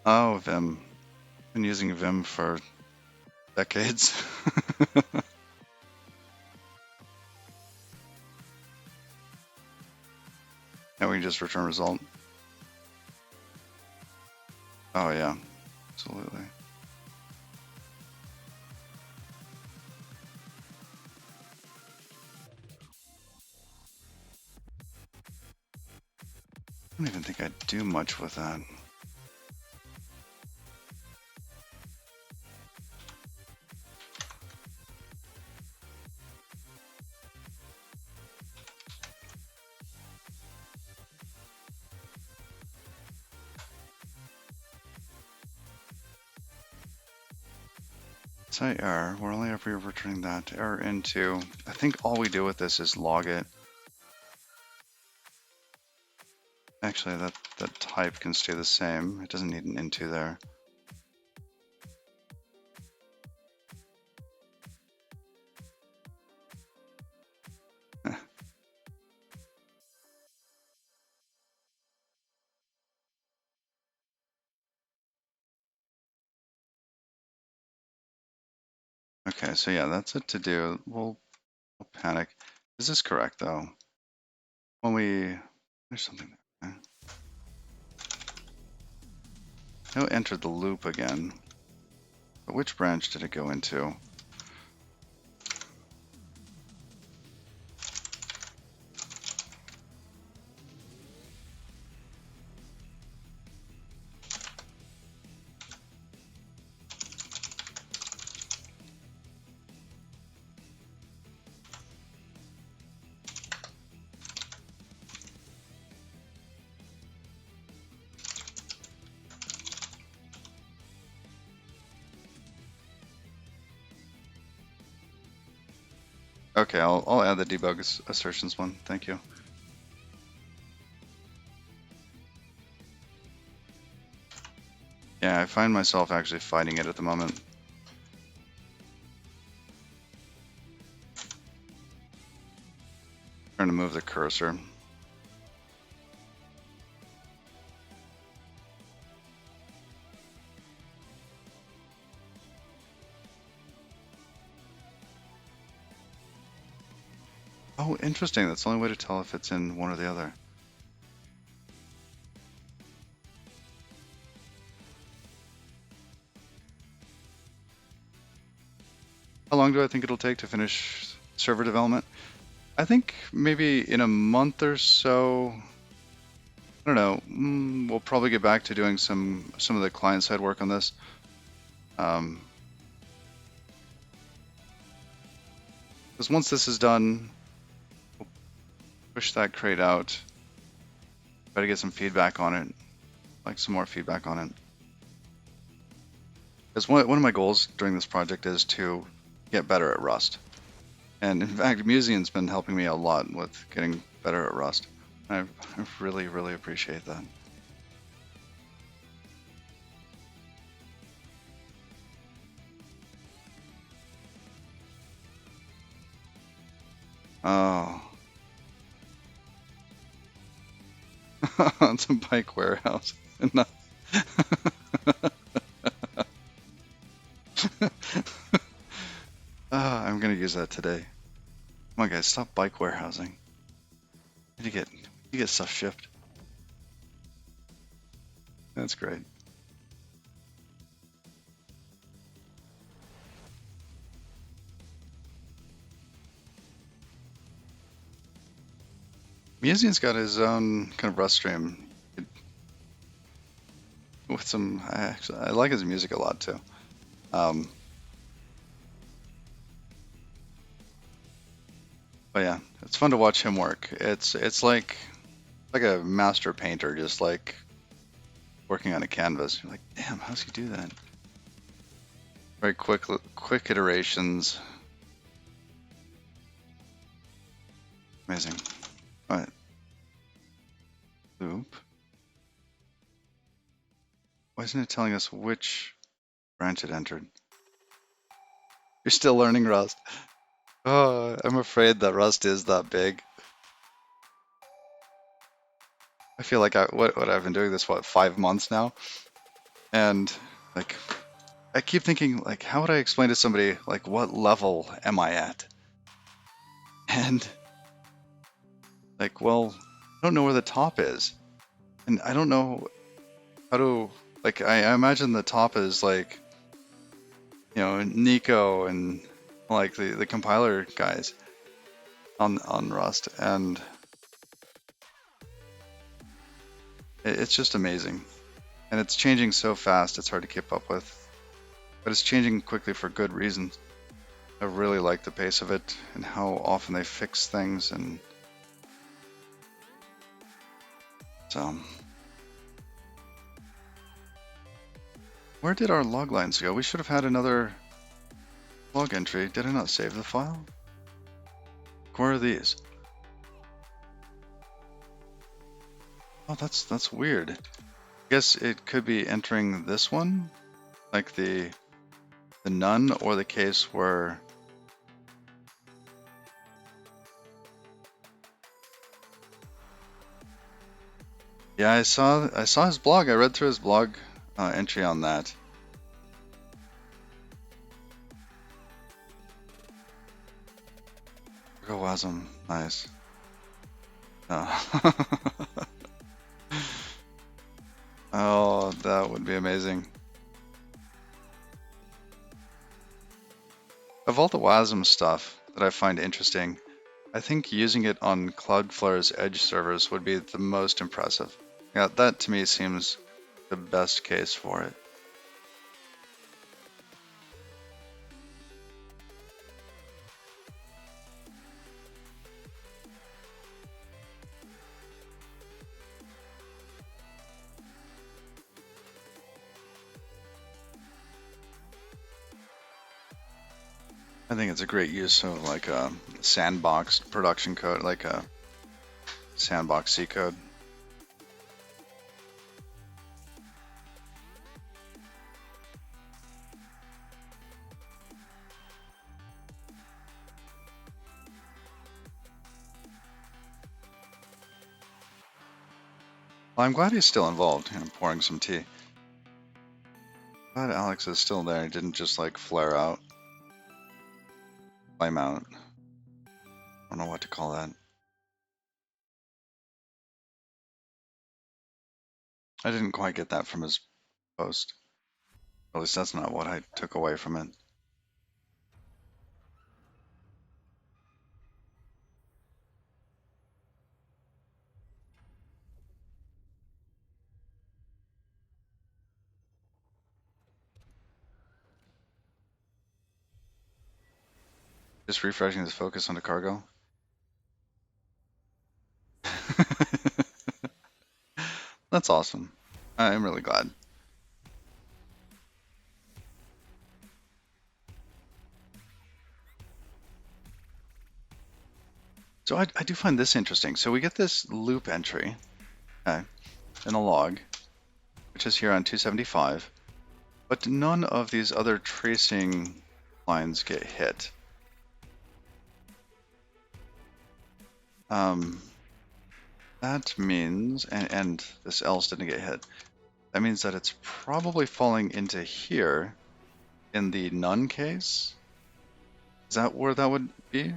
Oh, Vim. Been using Vim for decades. And we can just return result. Oh yeah, absolutely. I don't even think I'd do much with that. Site error, we're only ever returning that. Error into, I think all we do with this is log it. Actually, that type can stay the same. It doesn't need an into there. Okay, so yeah, that's it to do. We'll panic. Is this correct though? When we, there's something there. Okay. Now enter the loop again. But which branch did it go into? Okay, I'll add the debug assertions one. Thank you. Yeah, I find myself actually fighting it at the moment. Trying to move the cursor. Oh, interesting. That's the only way to tell if it's in one or the other. How long do I think it'll take to finish server development? I think maybe in a month or so. I don't know. We'll probably get back to doing some of the client side work on this. Because once this is done, we'll push that crate out. Try to get some feedback on it, like some more feedback on it. Because one of my goals during this project is to get better at Rust. And in fact, Museum's been helping me a lot with getting better at Rust. I really, really appreciate that. Oh. It's a bike warehouse. No. I'm gonna use that today. Come on, guys, stop bike warehousing. You get stuff shipped. That's great. Museum's got his own kind of Rust stream with some. I like his music a lot too. But yeah, it's fun to watch him work. It's like a master painter, just like working on a canvas. You're like, damn, how's he do that? Very quick iterations. Amazing. All right. Loop. Why isn't it telling us which branch it entered? You're still learning Rust. Oh, I'm afraid that Rust is that big. I feel like what I've been doing this, what, 5 months now? And like, I keep thinking, like, how would I explain to somebody, like, what level am I at? And like, well, I don't know where the top is. And I don't know how to, like, I imagine the top is like, Nico and like the compiler guys on Rust. And it's just amazing. And it's changing so fast, it's hard to keep up with. But it's changing quickly for good reasons. I really like the pace of it and how often they fix things. And so, where did our log lines go? We should have had another log entry. Did I not save the file? Where are these? Oh, that's weird. I guess it could be entering this one, like the none, or the case where yeah, I saw his blog. I read through his blog entry on that. Wasm, nice. Oh. Oh, that would be amazing. Of all the WASM stuff that I find interesting, I think using it on Cloudflare's edge servers would be the most impressive. Yeah, that to me seems the best case for it. I think it's a great use of like a sandbox production code, like a sandbox C code. Well, I'm glad he's still involved in pouring some tea. Glad Alex is still there. He didn't just like flare out. Flame out. I don't know what to call that. I didn't quite get that from his post. At least that's not what I took away from it. Just refreshing his focus onto cargo. That's awesome. I'm really glad. So I do find this interesting. So we get this loop entry, okay, in a log, which is here on 275, but none of these other tracing lines get hit. That means, and this else didn't get hit, that means that it's probably falling into here in the none case. Is that where that would be?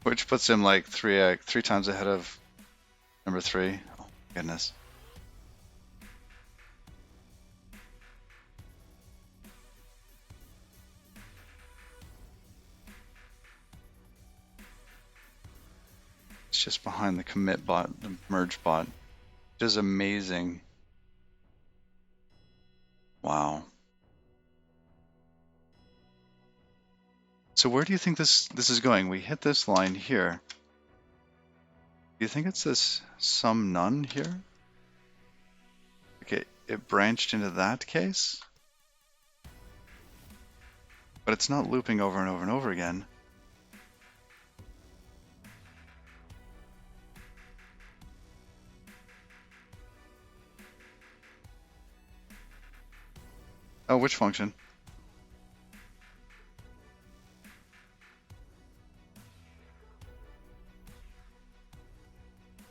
Which puts him like three times ahead of number 3. Oh, goodness. It's just behind the commit bot, the merge bot, which is amazing. Wow. So where do you think this is going? We hit this line here. Do you think it's this sum none here? Okay, it branched into that case? But it's not looping over and over and over again. Oh, which function?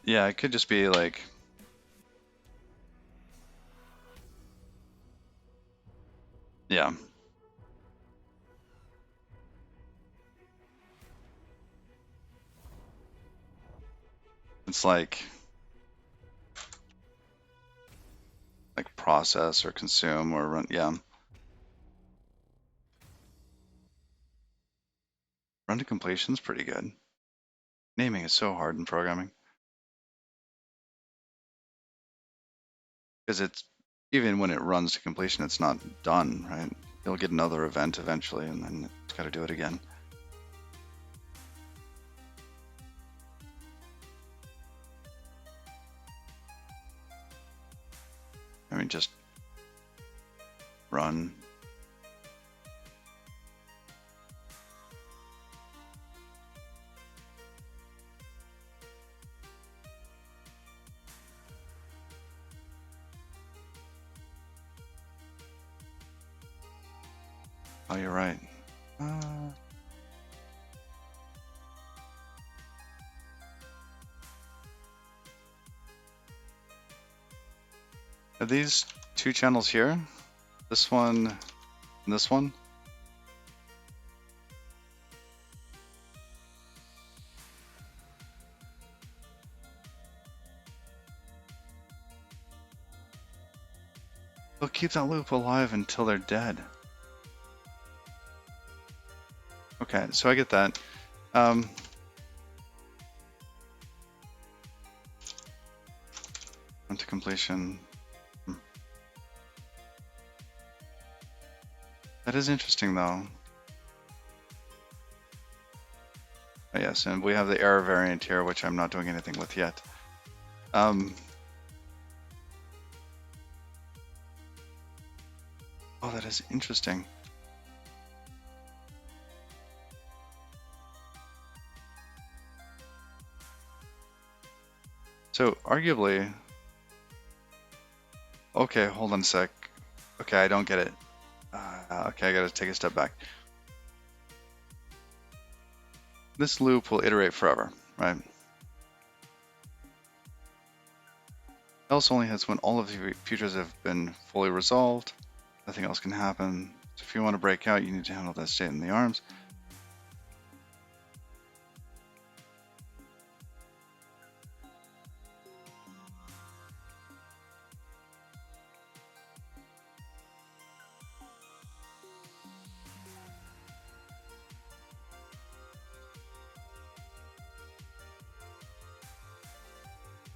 Yeah, it could just be like... Yeah. It's like process or consume or run, yeah. Run to completion's pretty good. Naming is so hard in programming. Because it's, even when it runs to completion, it's not done, right? You'll get another event eventually, and then it's got to do it again. I mean, just run. Oh, you're right. Are these two channels here? This one and this one? They'll keep that loop alive until they're dead. Okay, so I get that. Run to completion. That is interesting, though. Oh, yes, and we have the error variant here, which I'm not doing anything with yet. Oh, that is interesting. So, arguably... Okay, hold on a sec. Okay, I don't get it. Okay, I gotta take a step back. This loop will iterate forever, right? Else only hits when all of the futures have been fully resolved. Nothing else can happen. So if you want to break out, you need to handle that state in the arms.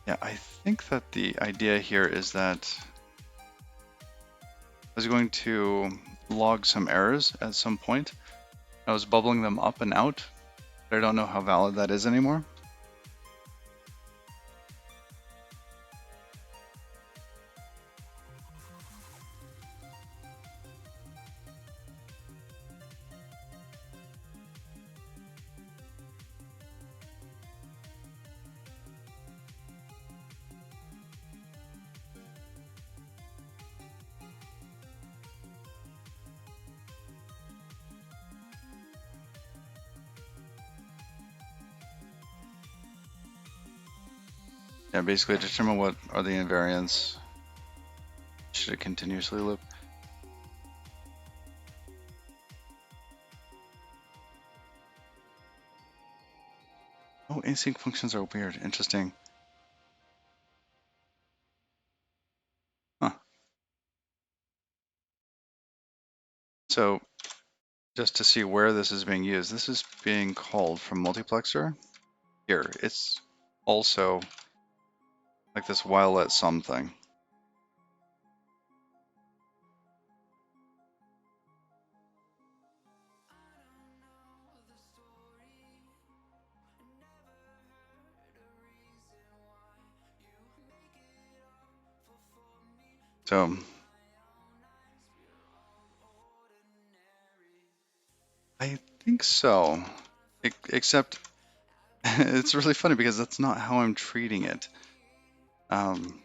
Yeah, I think that the idea here is that I was going to log some errors at some point. I was bubbling them up and out, but I don't know how valid that is anymore. Yeah, basically determine what are the invariants. Should it continuously loop? Oh, async functions are weird. Interesting. Huh. So just to see where this is being used, this is being called from multiplexer. Here, it's also like this while let sum thing. So I think so, except it's really funny because that's not how I'm treating it. I'm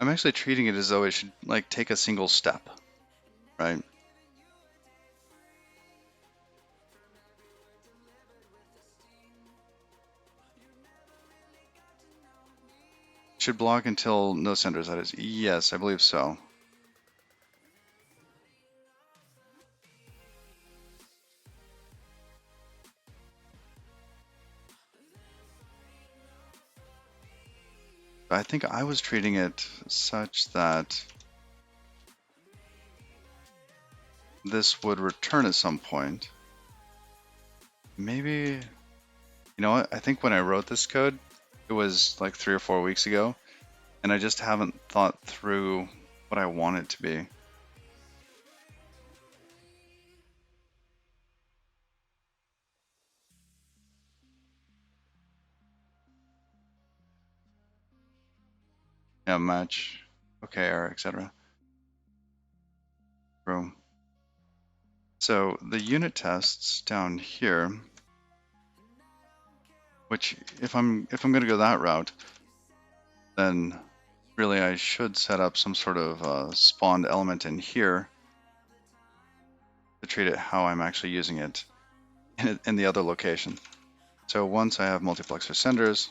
actually treating it as though it should like take a single step, right? Should block until no senders, that is. Yes, I believe so. I think I was treating it such that this would return at some point. Maybe, you know what? I think when I wrote this code, it was like 3 or 4 weeks ago, and I just haven't thought through what I want it to be. Yeah, match, OKR, etc. Room. So the unit tests down here, which if I'm going to go that route, then really I should set up some sort of spawned element in here to treat it how I'm actually using it in the other location. So once I have multiplexer senders,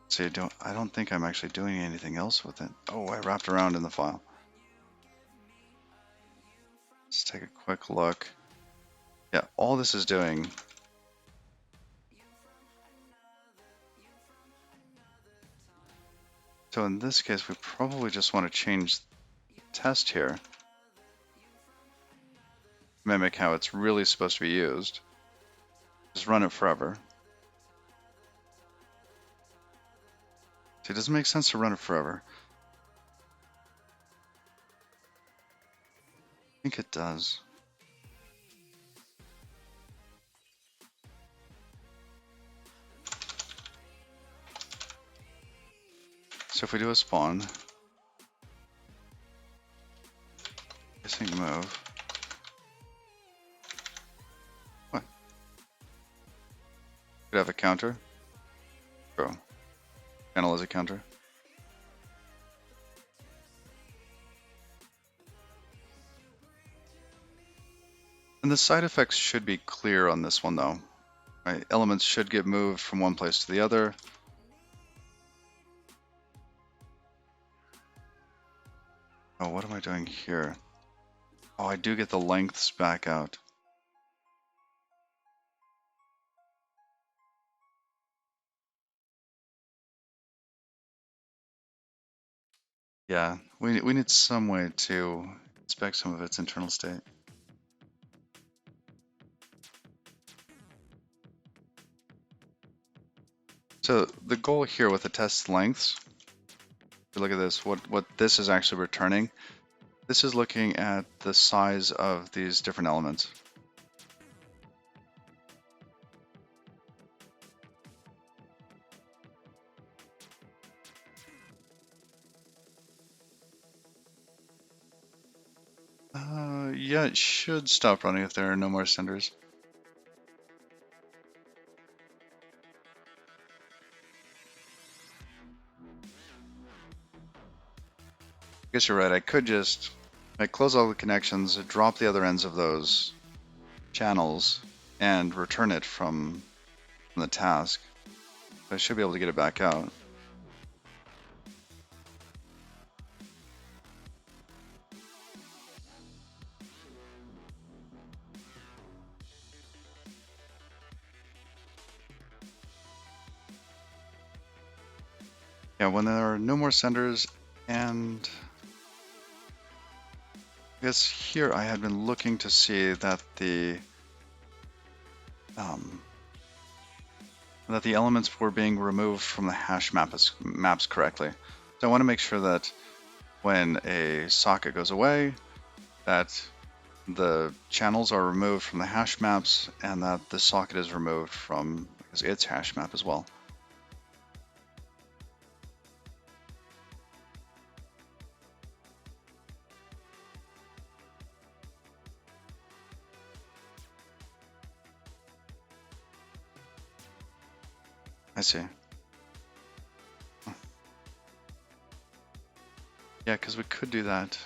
see, I don't think I'm actually doing anything else with it. Oh, I wrapped around in the file. Let's take a quick look. Yeah, all this is doing. So in this case, we probably just want to change the test here. Mimic how it's really supposed to be used. Just run it forever. See, it doesn't make sense to run it forever. I think it does. So if we do a spawn, async move. What? Could have a counter. Bro. Channel as a counter. And the side effects should be clear on this one though. Right? Elements should get moved from one place to the other. Oh, what am I doing here? Oh, I do get the lengths back out. Yeah, we need some way to inspect some of its internal state. So the goal here with the test lengths, if you look at this, what this is actually returning, this is looking at the size of these different elements. Yeah, it should stop running if there are no more senders. I guess you're right, I could just close all the connections, drop the other ends of those channels, and return it from the task. I should be able to get it back out. Yeah, when there are no more senders, and I guess here I had been looking to see that the elements were being removed from the hash maps correctly. So I want to make sure that when a socket goes away, that the channels are removed from the hash maps and that the socket is removed from its hash map as well. I see. Yeah, because we could do that.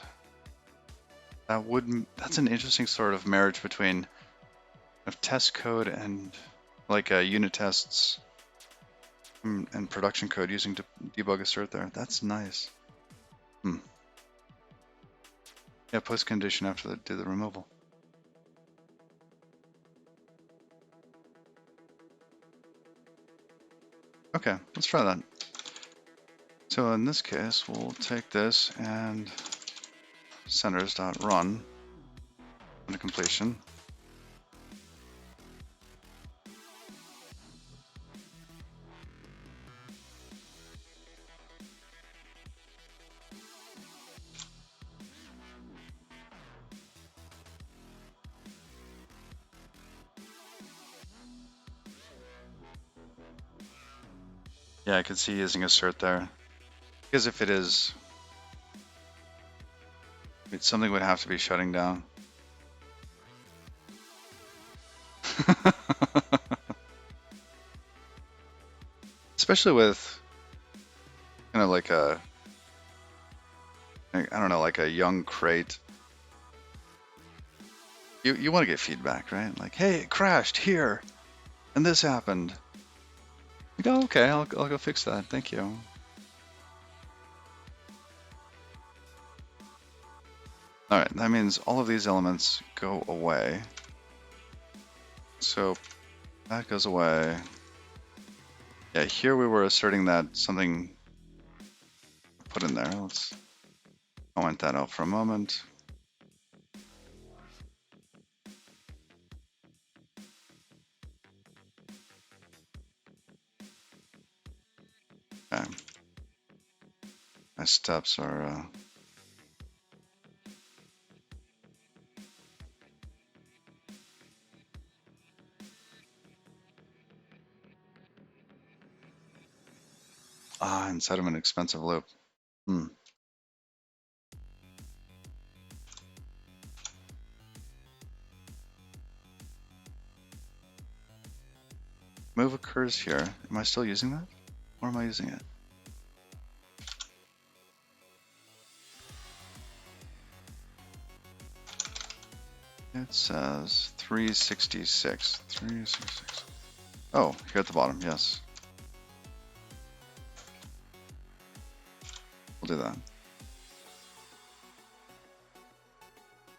That's an interesting sort of marriage between test code and like unit tests and production code using debug assert there. That's nice. Yeah, post condition after do the removal. Okay, let's try that. So in this case, we'll take this and centers.run into completion. Yeah, I could see using assert there. Because if it is, something would have to be shutting down. Especially with kind of like a, I don't know, like a young crate. You want to get feedback, right? Like, hey, it crashed here, and this happened. You go, okay, I'll go fix that. Thank you. All right, that means all of these elements go away. So that goes away. Yeah, here we were asserting that something put in there. Let's comment that out for a moment. Okay. My steps are inside of an expensive loop. Move occurs here. Am I still using that? Or am I using it? It says 366. 366. Oh, here at the bottom, yes. We'll do that.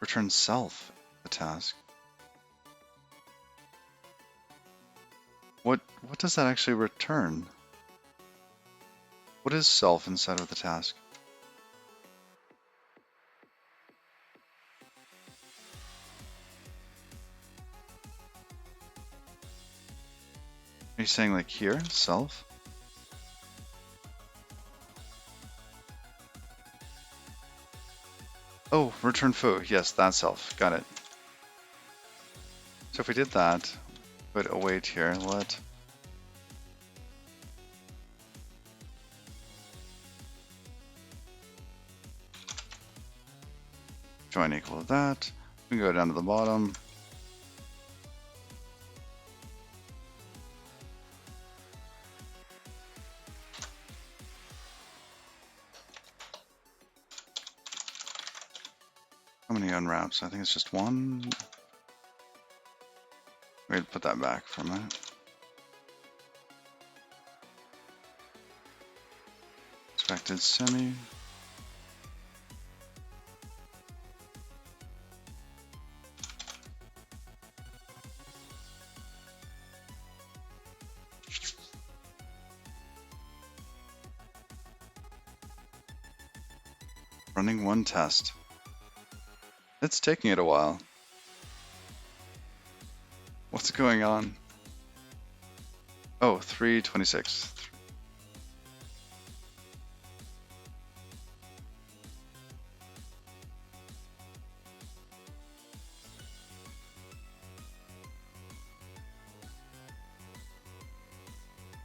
Return self, the task. What does that actually return? What is self inside of the task? Are you saying like here, self? Oh, return foo. Yes, that's self. Got it. So if we did that, put await here, let join equal to that. We can go down to the bottom. How many unwraps? I think it's just one. We'd put that back for a minute. Expected semi. Running one test. It's taking it a while. What's going on? Oh, 326.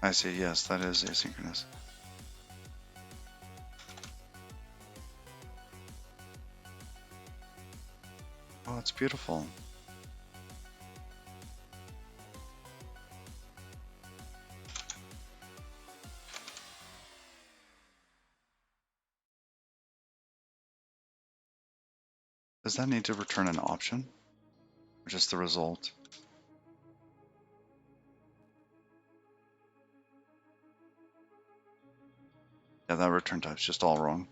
I see, yes, that is asynchronous. Oh, it's beautiful. Does that need to return an option? Or just the result? Yeah, that return type's just all wrong.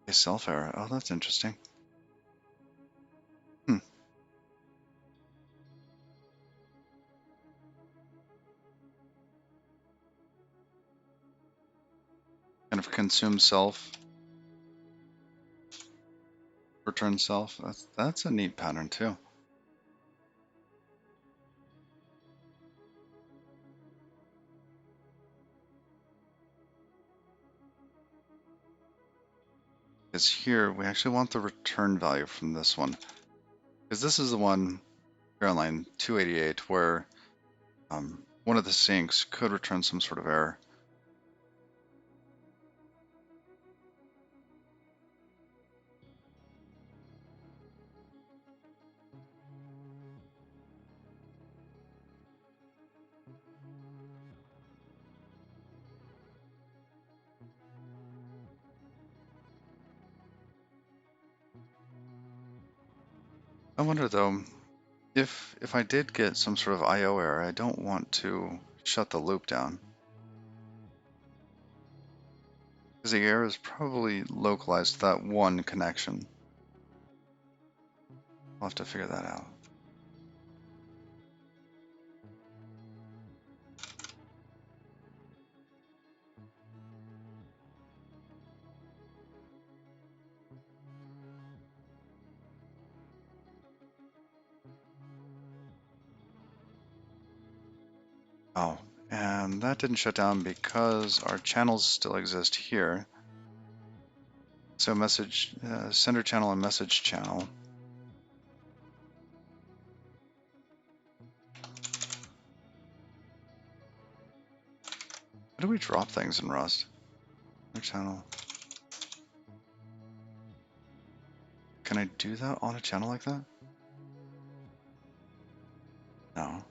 A self error. Oh, that's interesting. Hmm. Kind of consume self, return self. That's a neat pattern too. Because here we actually want the return value from this one. Because this is the one here on line 288 where one of the sinks could return some sort of error. I wonder though, if I did get some sort of I/O error, I don't want to shut the loop down. Because the error is probably localized to that one connection. I'll have to figure that out. Oh, and that didn't shut down because our channels still exist here. So message, sender channel and message channel. How do we drop things in Rust? Sender channel. Can I do that on a channel like that? No.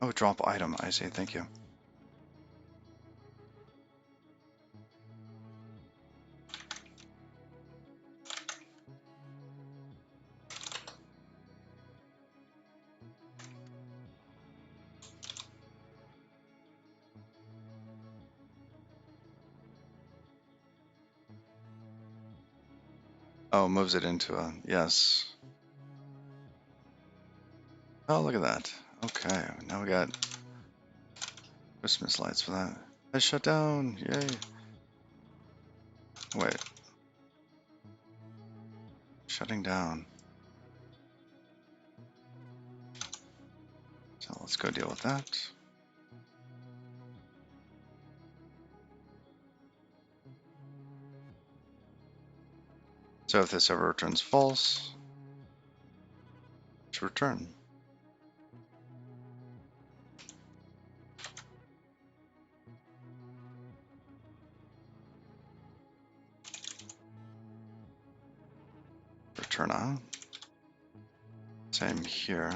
Oh, drop item. I see. Thank you. Oh, moves it into a yes. Oh, look at that. Okay, now we got Christmas lights for that. I shut down. Yay. Wait. Shutting down. So let's go deal with that. So if this ever returns false, to return. Return on. Same here.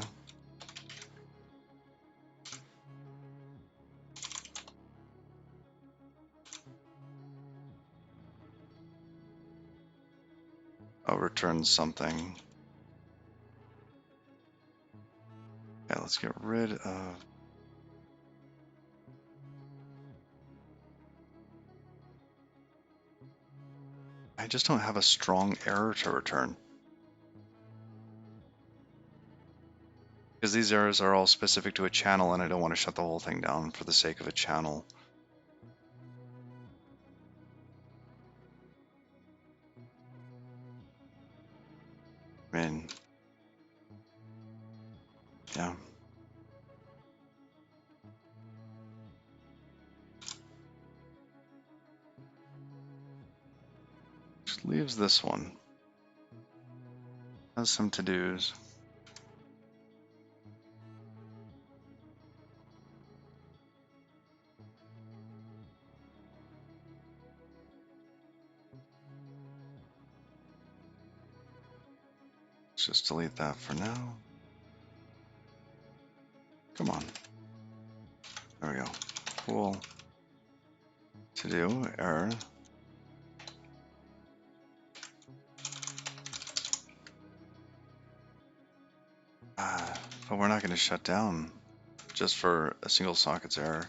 returns something. Okay, let's get rid of... I just don't have a strong error to return. Because these errors are all specific to a channel, and I don't want to shut the whole thing down for the sake of a channel. I mean, yeah. Just leaves this one. Has some to-dos. Let's just delete that for now. Come on. There we go. Cool. To-do, error. But we're not going to shut down just for a single socket's error.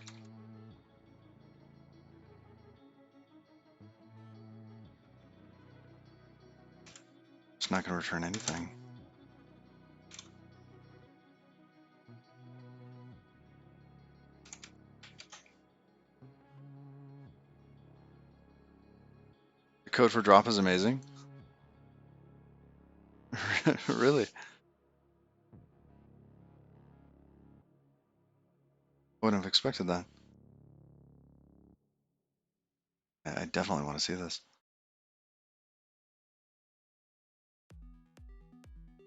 It's not going to return anything. The code for drop is amazing. Really? I wouldn't have expected that. I definitely want to see this.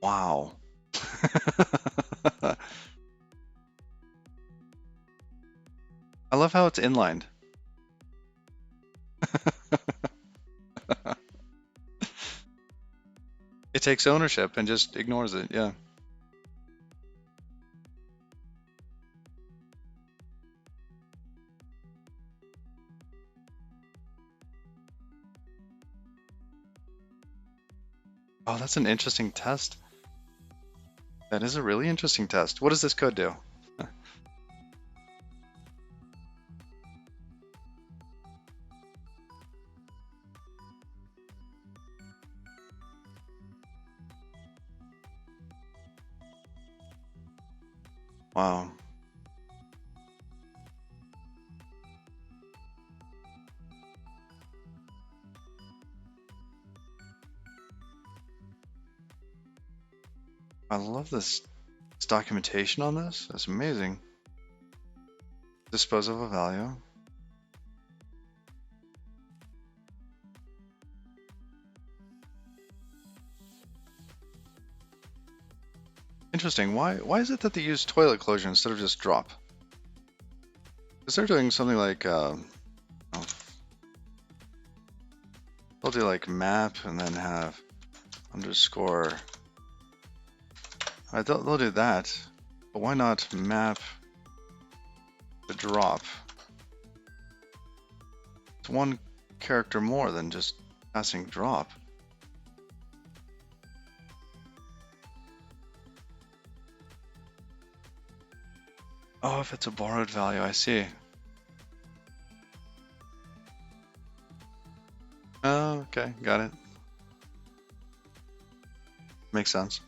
Wow. I love how it's inlined. It takes ownership and just ignores it, yeah. Oh, that's an interesting test. That is a really interesting test. What does this code do? Wow. I love this documentation on this. It's amazing. Dispose of a value. Interesting. Why is it that they use toilet closure instead of just drop? Because they're doing something like oh, they'll do like map and then have underscore. Alright, they'll do that. But why not map the drop? It's one character more than just passing drop. Oh, if it's a borrowed value, I see. Oh, okay, got it. Makes sense.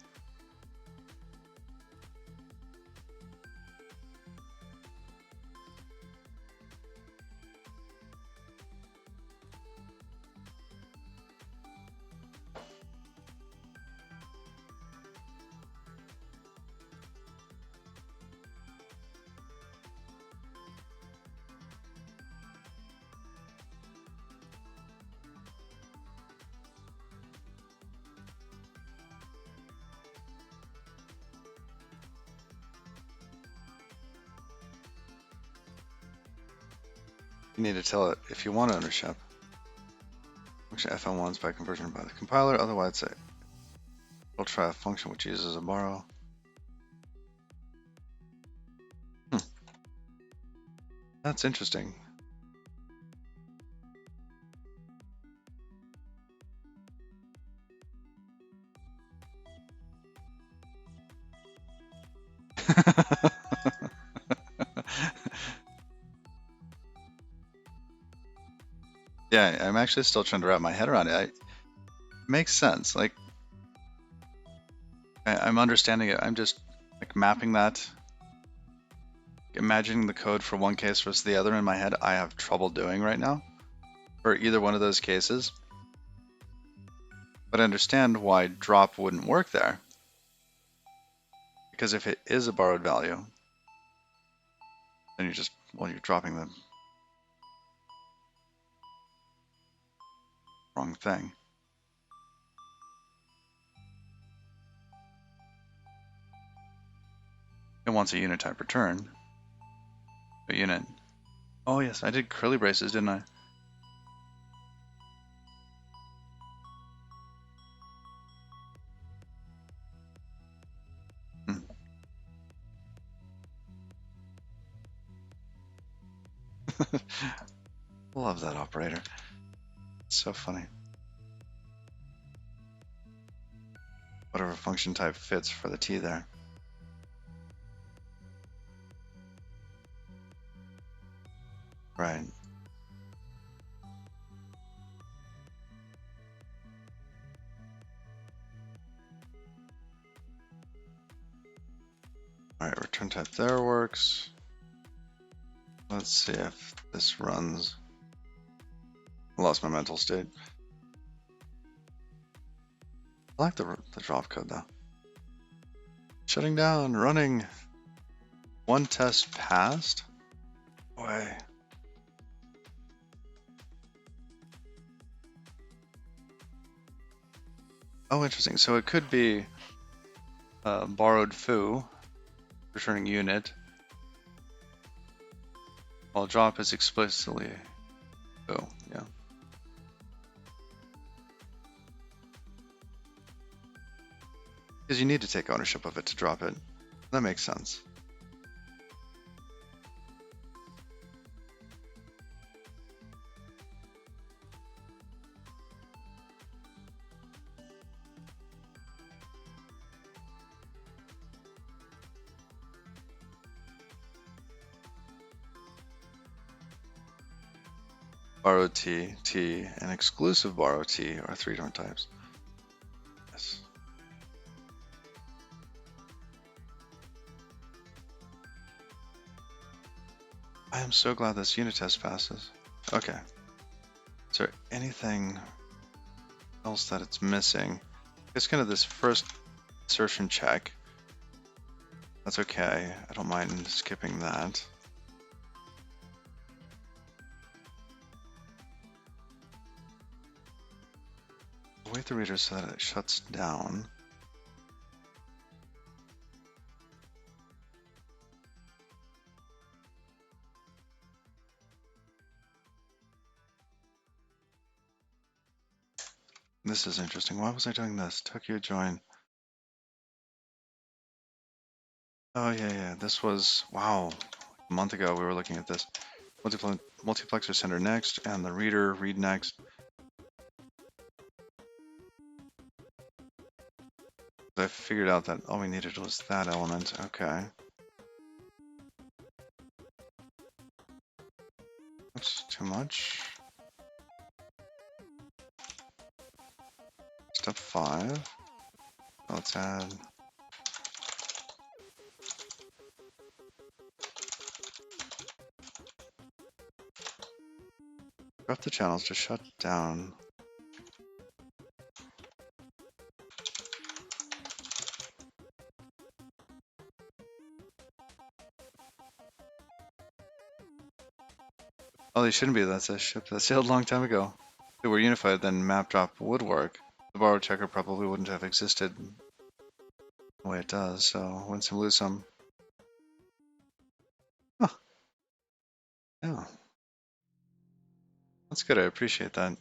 You need to tell it if you want ownership. Function fn1 by conversion by the compiler, otherwise it'll try a function which uses a borrow. That's interesting. Yeah, I'm actually still trying to wrap my head around it. It makes sense. Like, I'm understanding it. I'm just like mapping that, imagining the code for one case versus the other in my head. I have trouble doing right now for either one of those cases. But I understand why drop wouldn't work there. Because if it is a borrowed value, then you're dropping the wrong thing. It wants a unit type return. A unit. Oh yes, I did curly braces, didn't I? Hmm. Love that operator. It's so funny. Whatever function type fits for the T there. Right. Alright, return type there works. Let's see if this runs. I lost my mental state. I like the drop code though. Shutting down, running. One test passed? Boy. Oh, interesting. So it could be borrowed foo, returning unit, while drop is explicitly foo. Yeah. Because you need to take ownership of it to drop it. That makes sense. Borrowed T, T, and exclusive borrow T are three different types. Yes. I am so glad this unit test passes. Okay. Is there anything else that it's missing? It's kind of this first insertion check. That's okay. I don't mind skipping that. Wait the reader so that it shuts down. This is interesting. Why was I doing this? Tokyo join. Oh yeah. This was, wow. A month ago we were looking at this. Multiplexer sender next, and the reader read next. I figured out that all we needed was that element. Okay. That's too much. Step 5. Let's add. Drop the channels to shut down. Oh, they shouldn't be. That's a ship that sailed a long time ago. If they were unified, then map drop would work. The borrow checker probably wouldn't have existed the way it does, so win some, lose some. Huh. Yeah. That's good. I appreciate that.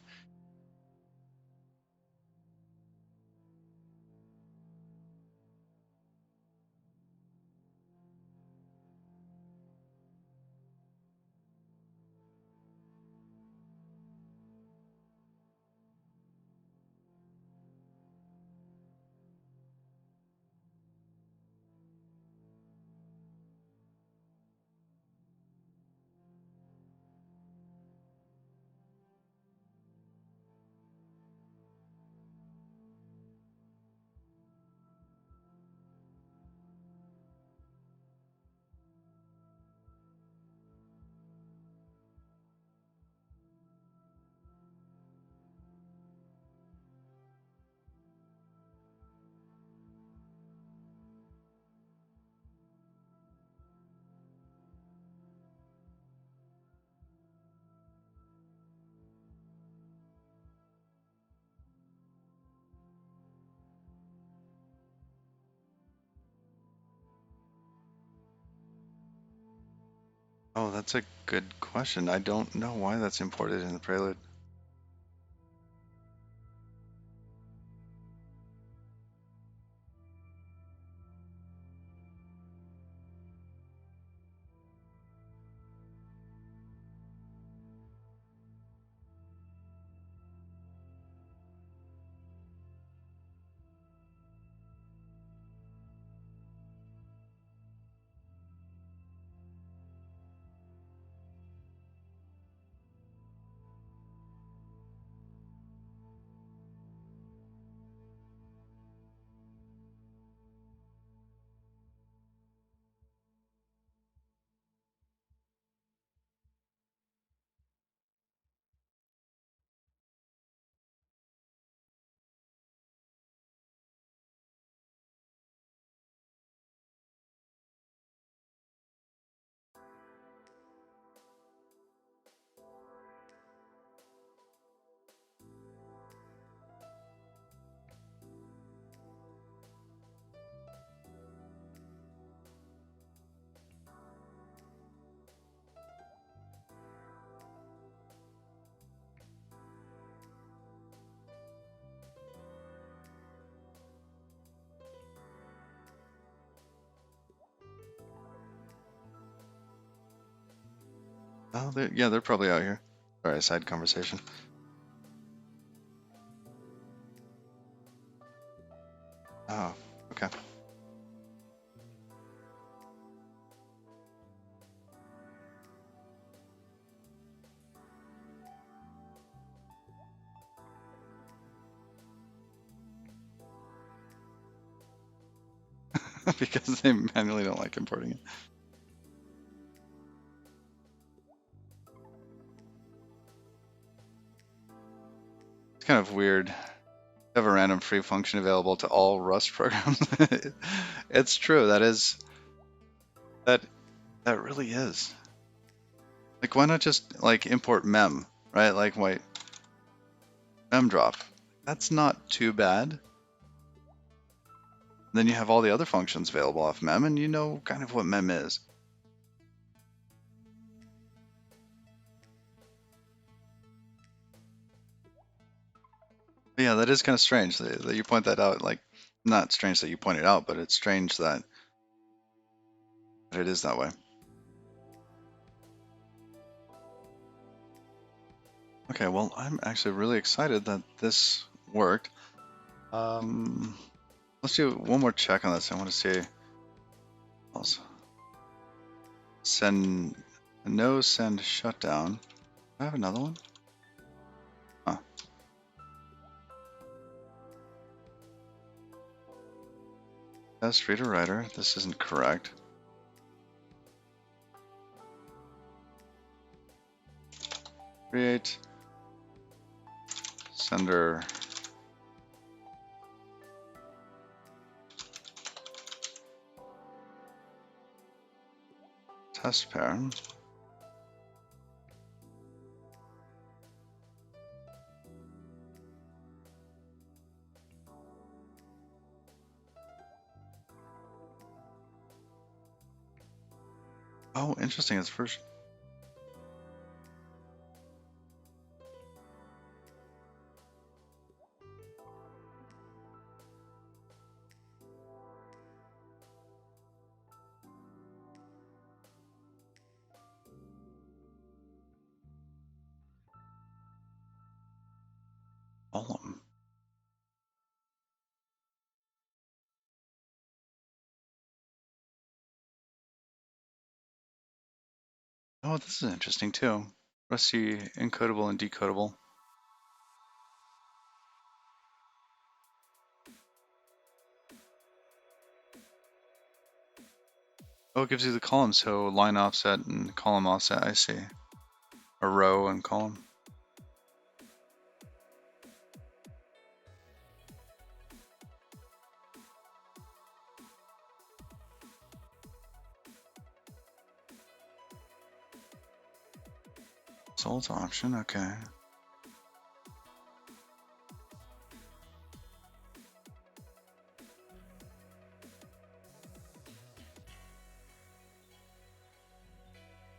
Oh, that's a good question. I don't know why that's imported in the prelude. Oh, yeah, they're probably out here. Sorry, side conversation. Oh, okay. Because they manually don't like importing it. It's kind of weird. Have a random free function available to all Rust programs. It's true. That that really is. Like, why not just like import mem, right? Like, why mem drop? That's not too bad. Then you have all the other functions available off mem, and you know kind of what mem is. But yeah, that is kind of strange that you point that out. Like, not strange that you point it out, but it's strange that it is that way. Okay, well, I'm actually really excited that this worked. Let's do one more check on this. I want to see. Also, send shutdown. Do I have another one? Huh. Test reader writer. This isn't correct. Create sender test pair. Oh, interesting. It's first. Column. Oh, this is interesting too. Rusty encodable and decodable. Oh, it gives you the column, so line offset and column offset. I see. A row and column. Salt option. Okay.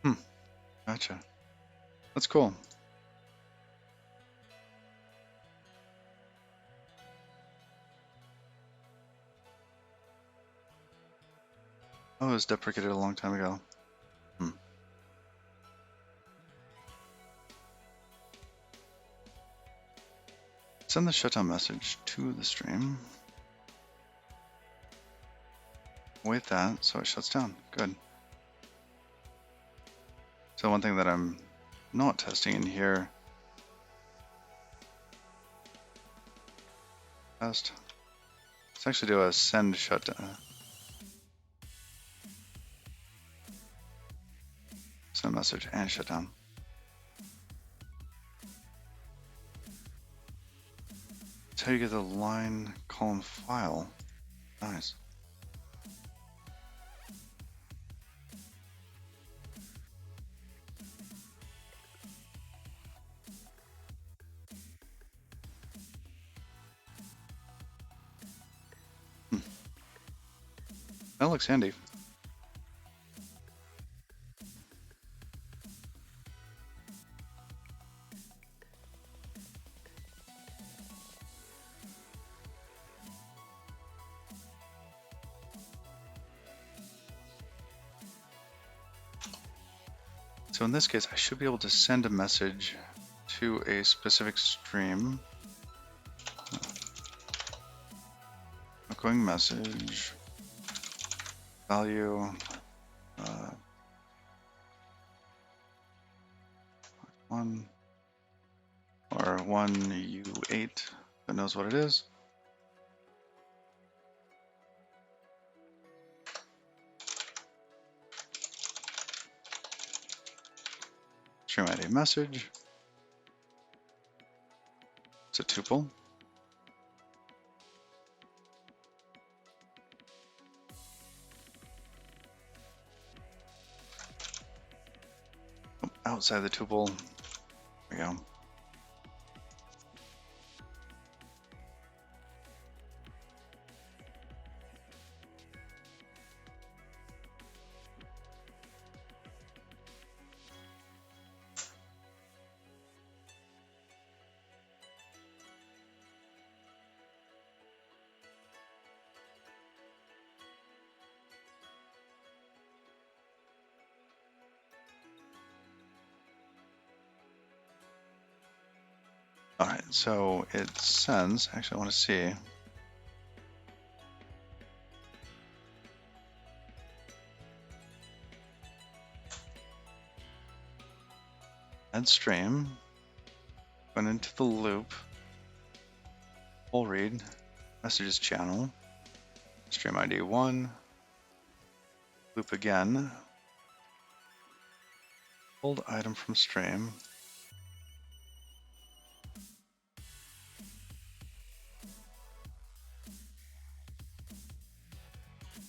Hmm. Gotcha. That's cool. Oh, it was deprecated a long time ago. Hmm. Send the shutdown message to the stream. Wait that, so it shuts down. Good. So one thing that I'm not testing in here, let's actually do a send shutdown. Send message and shutdown. That's how you get the line column file. Nice. Hmm. That looks handy. So in this case, I should be able to send a message to a specific stream. Outgoing message, value, 1 or 1U8 that knows what it is. Stream ID message. It's a tuple. Outside the tuple. There we go. All right, so it sends, actually I want to see. Add stream, went into the loop, full read, messages channel, stream ID 1, loop again, pulled item from stream.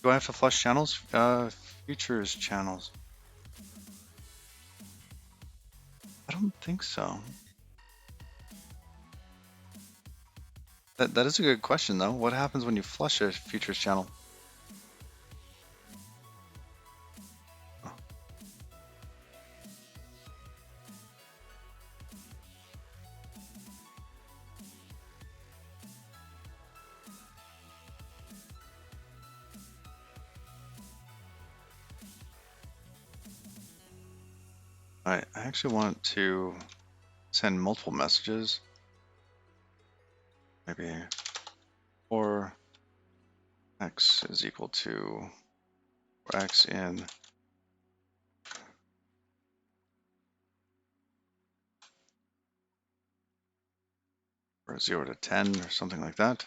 Do I have to flush channels? Features channels. I don't think so. That is a good question though. What happens when you flush a features channel? Oh. I actually want to send multiple messages. Maybe for x is equal to x in or 0 to 10 or something like that.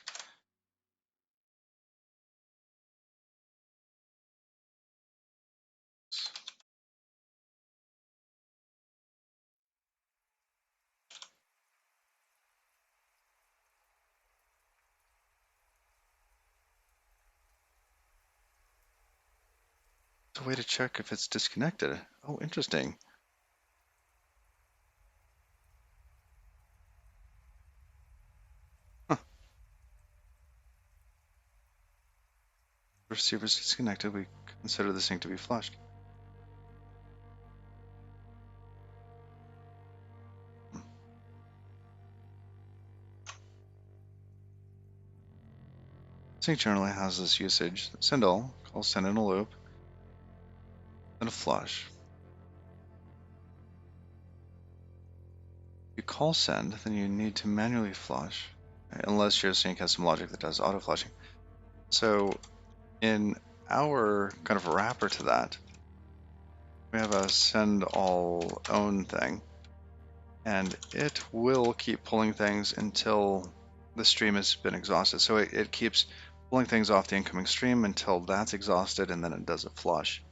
It's a way to check if it's disconnected. Oh, interesting. Huh. If receiver is disconnected, we consider the sync to be flushed. Sync generally has this usage. Send all, call send in a loop, then a flush. If you call send, then you need to manually flush, unless your sync has some logic that does auto flushing. So in our kind of wrapper to that, we have a send all own thing, and it will keep pulling things until the stream has been exhausted. So it keeps pulling things off the incoming stream until that's exhausted, and then it does a flush.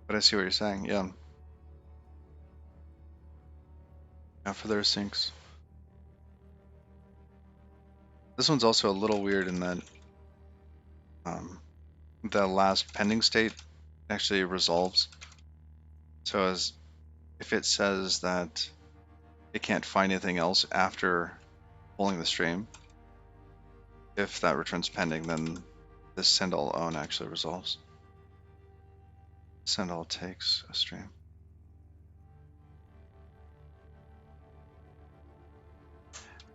But I see what you're saying, yeah. Yeah, for their syncs. This one's also a little weird in that the last pending state actually resolves. So as if it says that it can't find anything else after pulling the stream, if that returns pending, then this send all own actually resolves. Send all takes a stream.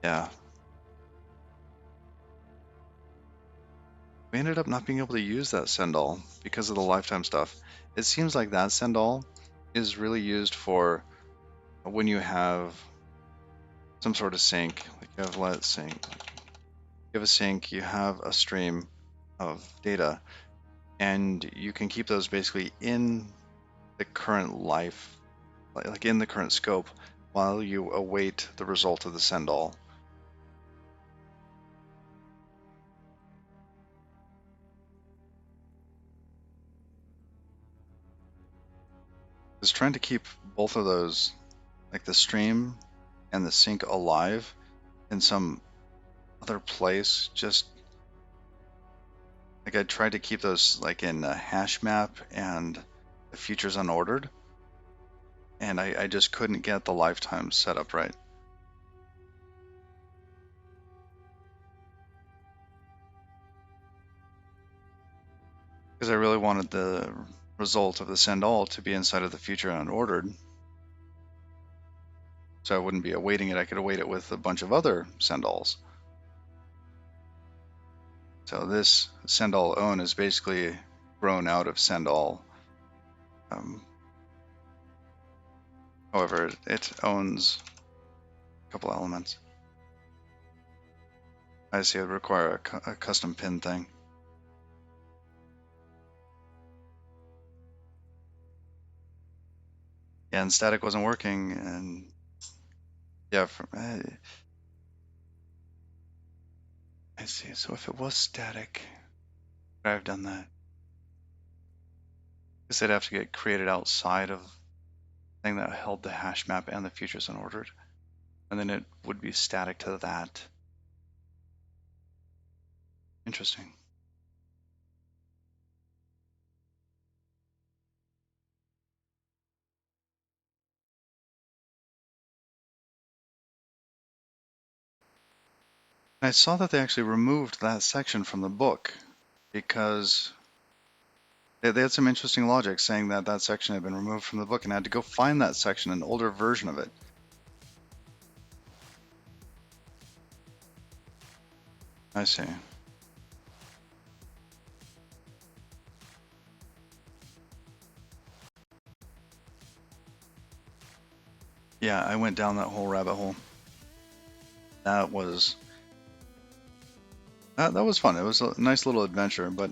Yeah. We ended up not being able to use that send all because of the lifetime stuff. It seems like that send all is really used for when you have some sort of sync, like you have let sync, you have a sync, you have a stream of data, and you can keep those basically in the current life, like in the current scope, while you await the result of the send all. Is trying to keep both of those, like the stream and the sync, alive in some other place. Just like I tried to keep those like in a hash map and the futures unordered, and I just couldn't get the lifetime set up right. Because I really wanted the result of the send all to be inside of the future unordered. So I wouldn't be awaiting it. I could await it with a bunch of other send alls. So this send all own is basically grown out of send all. However, it owns a couple elements. I see it would require a custom pin thing. Yeah, and static wasn't working, and yeah, I see. So if it was static, could I have done that? Because they'd have to get created outside of the thing that held the hash map and the futures unordered, and then it would be static to that. Interesting. And I saw that they actually removed that section from the book because they had some interesting logic saying that that section had been removed from the book, and I had to go find that section, an older version of it. I see. Yeah, I went down that whole rabbit hole. That was fun. It was a nice little adventure, but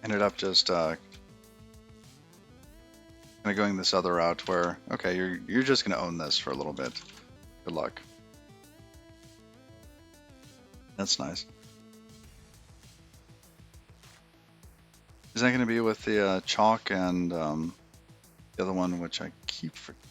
ended up just kind of going this other route where, okay, you're just gonna own this for a little bit. Good luck. That's nice. Is that gonna be with the chalk and the other one, which I keep forgetting?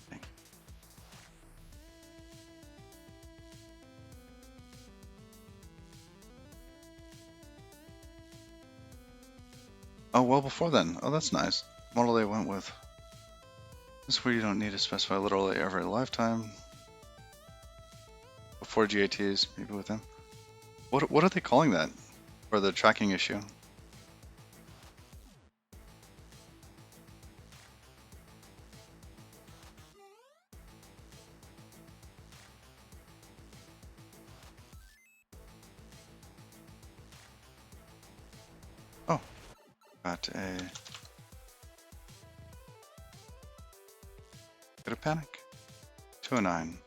Oh, well before then. Oh, that's nice. Model they went with. This is where you don't need to specify literally every lifetime. Before GATs, maybe with them. What are they calling that for the tracking issue? Got a panic. 209.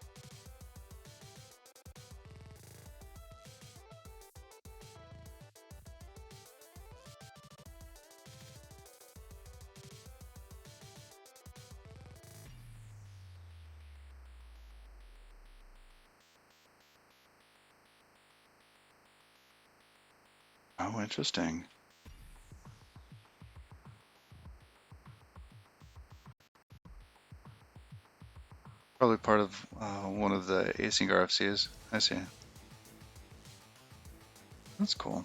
Oh, interesting. Probably part of one of the async RFCs. I see. That's cool.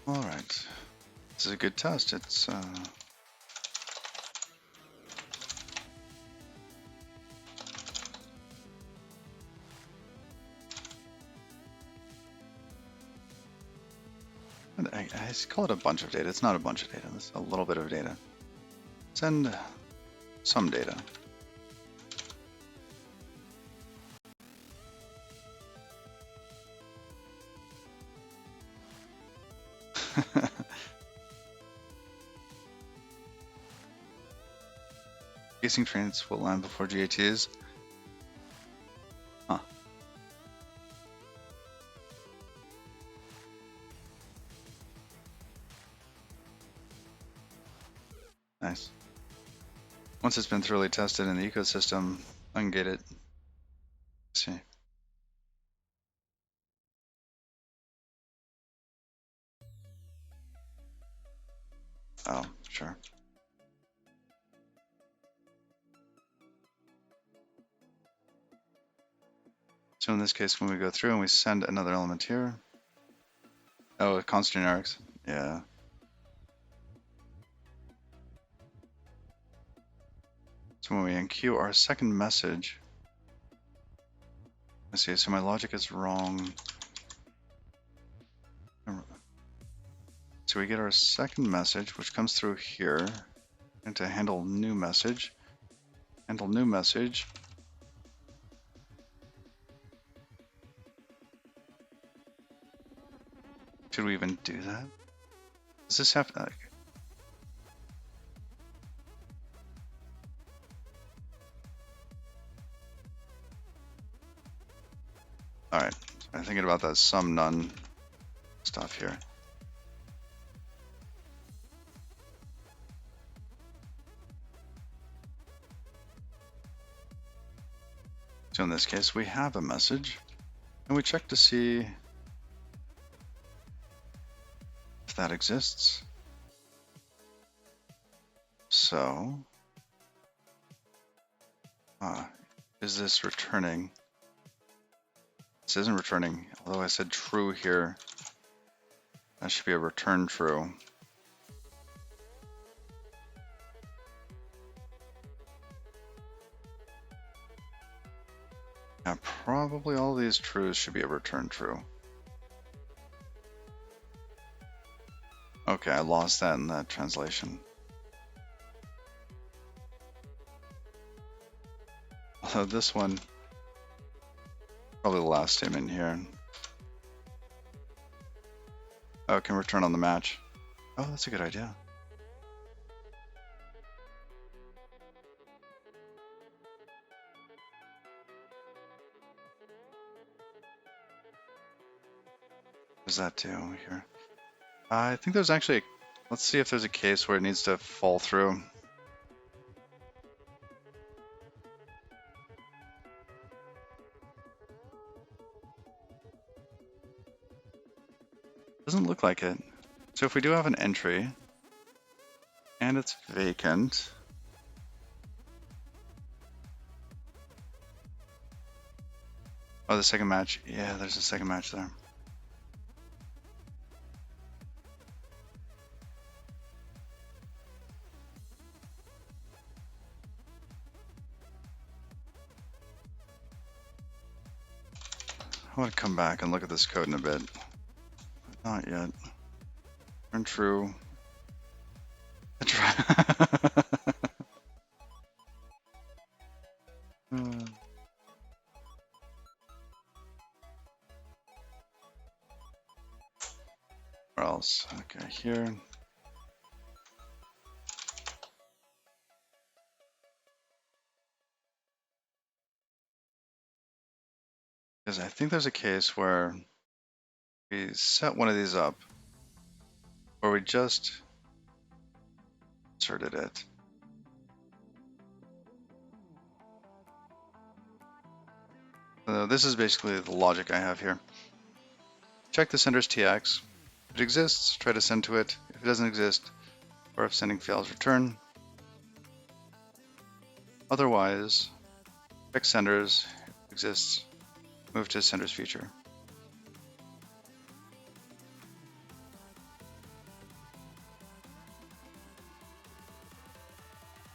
All right. This is a good test. It's I call it a bunch of data. It's not a bunch of data. It's a little bit of data. Send some data. Async trains will land before GATs. Huh. Nice. Once it's been thoroughly tested in the ecosystem, ungate it. Let's see. Oh, sure. So in this case, when we go through and we send another element here. Oh, constant generics. Yeah. So when we enqueue our second message, let's see, so my logic is wrong. So we get our second message, which comes through here, and to handle new message, Should we even do that? Does this have to... Alright, I'm thinking about that some none stuff here. So in this case, we have a message, and we check to see if that exists. So, is this returning? This isn't returning, although I said true here. That should be a return true. Yeah, probably all these trues should be a return true. Okay, I lost that in that translation. Although this one, probably the last statement here. Oh, it can return on the match. Oh, that's a good idea. What does that do here? I think there's actually, let's see if there's a case where it needs to fall through. Doesn't look like it. So if we do have an entry, and it's vacant, oh, the second match, yeah, there's a second match there. I want to come back and look at this code in a bit. Not yet. Return true. else? Okay, here. Because I think there's a case where we set one of these up, or we just inserted it. So this is basically the logic I have here. Check the sender's TX. If it exists, try to send to it. If it doesn't exist, or if sending fails, return. Otherwise, check senders. If it exists, move to sender's feature.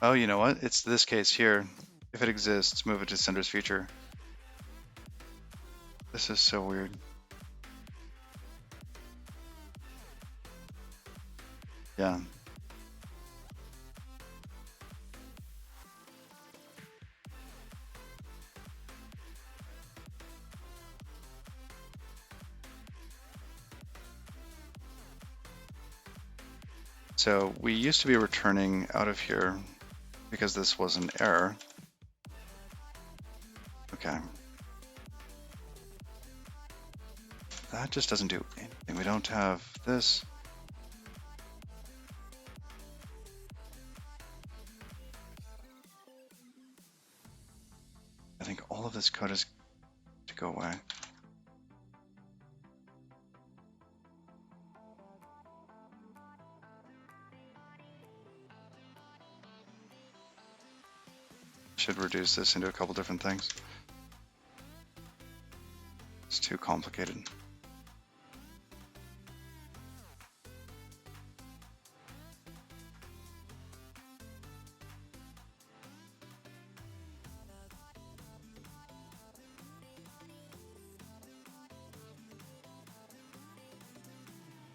Oh, you know what? It's this case here. If it exists, move it to sender's feature. This is so weird. Yeah. So we used to be returning out of here because this was an error. Okay. That just doesn't do anything. We don't have this. I think all of this code is to go away. Should reduce this into a couple different things. It's too complicated.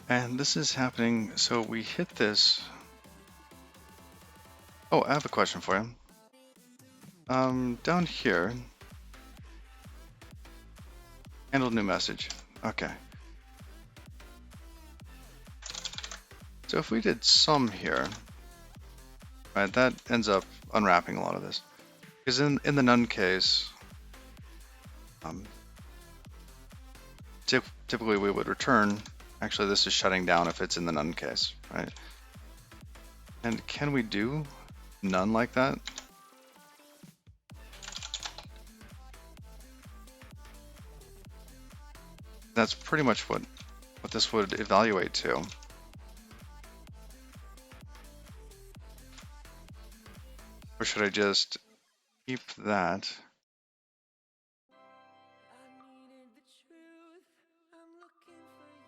And this is happening, so we hit this. Oh, I have a question for you. Down here, handle new message. Okay. So if we did sum here, right, that ends up unwrapping a lot of this. Because in the none case, typically we would return. Actually, this is shutting down if it's in the none case, right? And can we do none like that? That's pretty much what this would evaluate to. Or should I just keep that?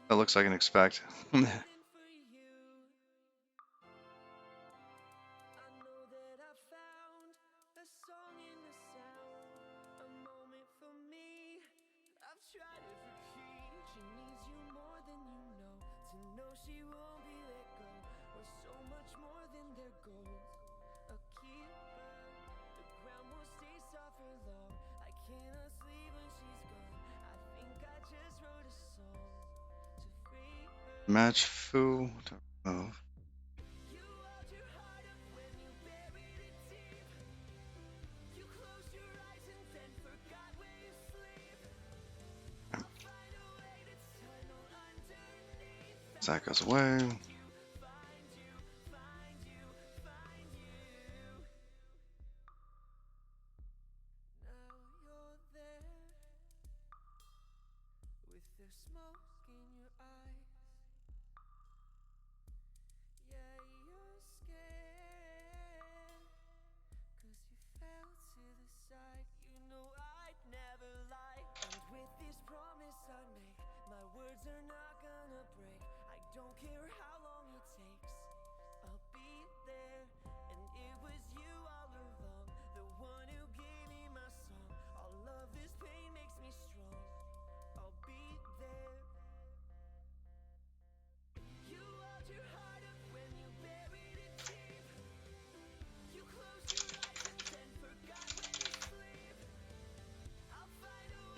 That looks like an expect. Match foo. Oh. So that goes away.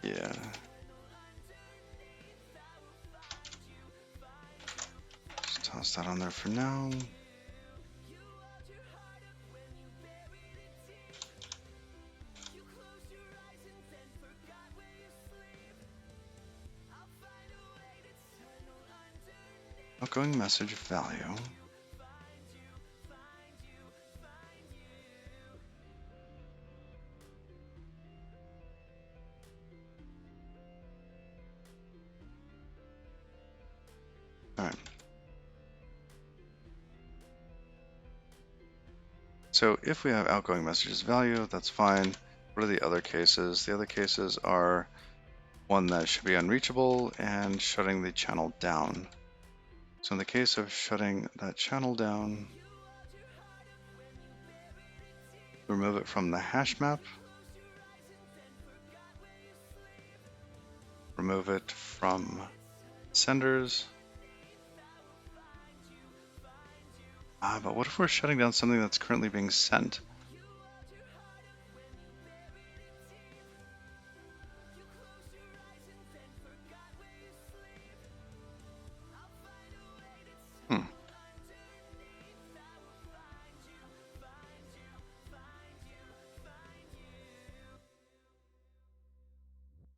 Yeah. Toss that on there for now. Outgoing message value. All right. So if we have outgoing messages value, that's fine. What are the other cases? The other cases are one that should be unreachable and shutting the channel down. So in the case of shutting that channel down, remove it from the hash map, remove it from senders. But what if we're shutting down something that's currently being sent?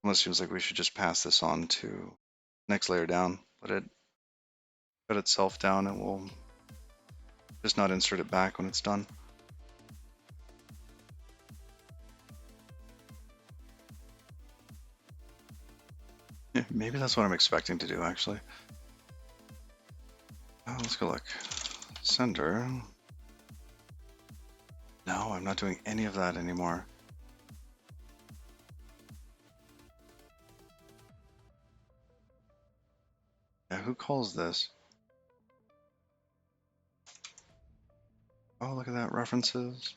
Almost seems like we should just pass this on to next layer down. Let it shut itself down and we'll just not insert it back when it's done. Yeah, maybe that's what I'm expecting to do actually. Let's go look. Sender. No, I'm not doing any of that anymore. Yeah, who calls this? Oh, look at that, references.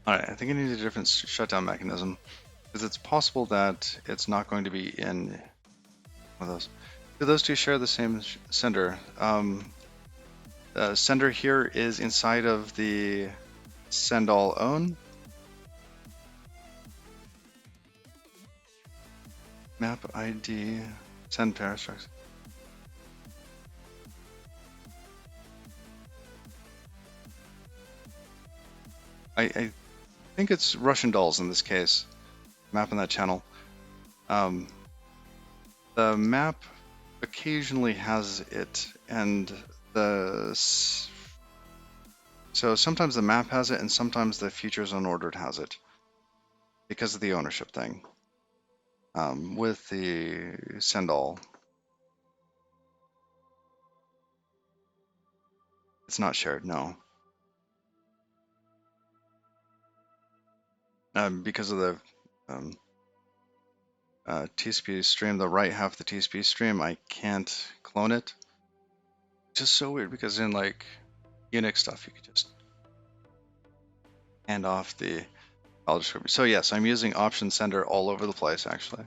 Alright, I think I need a different shutdown mechanism, because it's possible that it's not going to be in one of those. Do those two share the same sender? Sender here is inside of the send all own. Map ID, send parastructs. I think it's Russian dolls in this case, mapping that channel. The map occasionally has it, and so sometimes the map has it, and sometimes the futures unordered has it, because of the ownership thing. With the send all, it's not shared, no. Because of the TCP stream, the right half of the TCP stream, I can't clone it. It's just so weird because in like Unix stuff, you could just hand off the file descriptor. So yes, I'm using option sender all over the place actually.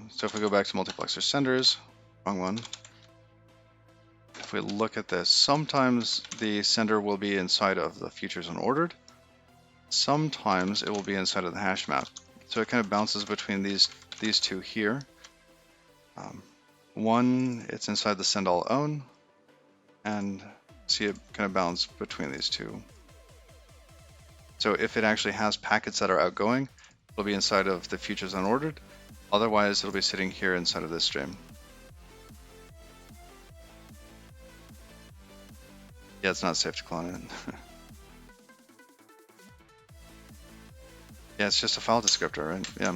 So if we go back to multiplexer senders, wrong one. If we look at this, sometimes the sender will be inside of the futures unordered. Sometimes it will be inside of the hash map. So it kind of bounces between these two here. One, it's inside the send all own, and see it kind of bounce between these two. So if it actually has packets that are outgoing, it'll be inside of the futures unordered. Otherwise, it'll be sitting here inside of this stream. Yeah, it's not safe to clone it. Yeah, it's just a file descriptor, right? Yeah.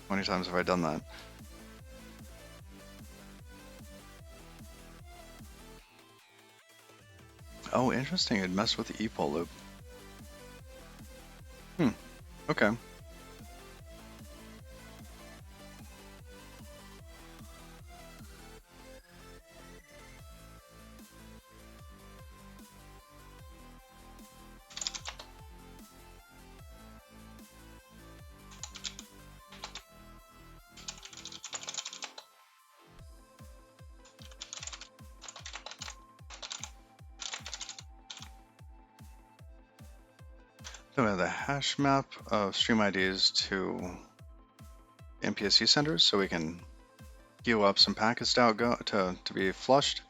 How many times have I done that? Oh, interesting. It messed with the epoll loop. Okay. So we have the hash map of stream IDs to MPSU senders, so we can queue up some packets to be flushed.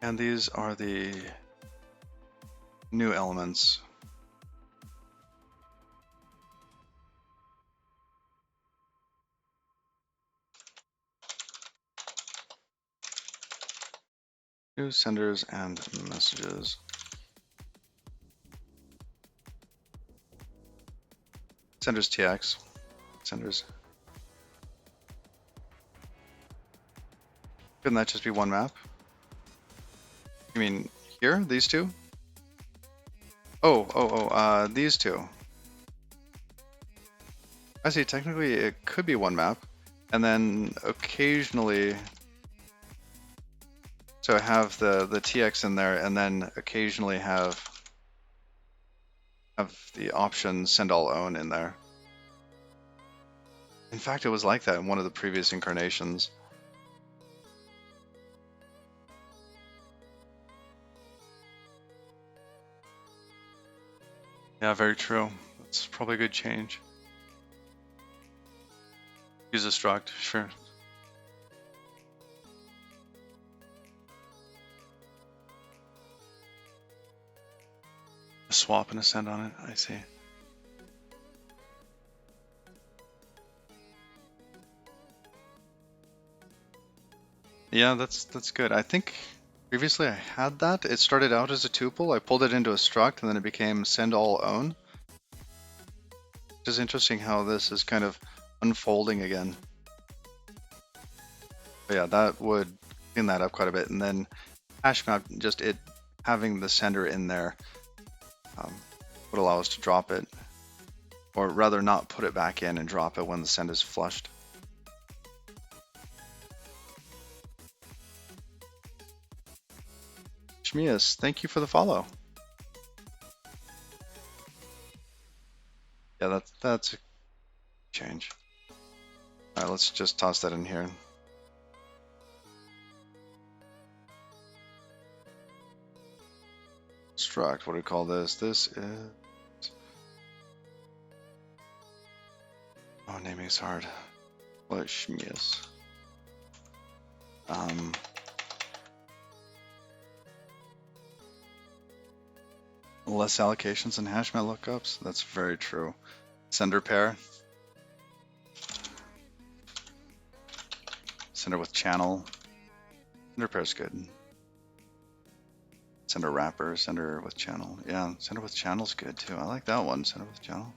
And these are the new elements. New senders and messages. Senders TX. Senders. Couldn't that just be one map? You mean here? These two? These two. I see, technically it could be one map. And then occasionally, so have the TX in there, and then occasionally have the option send all own in there. In fact, it was like that in one of the previous incarnations. Yeah, very true. That's probably a good change. Use a struct, sure. A swap and a send on it, I see. Yeah, that's good. I think previously I had that. It started out as a tuple. I pulled it into a struct, and then it became send all own. Which is interesting how this is kind of unfolding again. But yeah, that would clean that up quite a bit. And then hash map, just it having the sender in there would allow us to drop it, or rather not put it back in and drop it when the send is flushed. Shmias, thank you for the follow. Yeah, that's a change. All right, let's just toss that in here. Struct, what do we call this? This is... Oh, naming is hard. What is Shmias? Less allocations and hash map lookups. That's very true. Sender pair. Sender with channel. Sender pair is good. Sender wrapper. Sender with channel. Yeah, sender with channel is good too. I like that one. Sender with channel.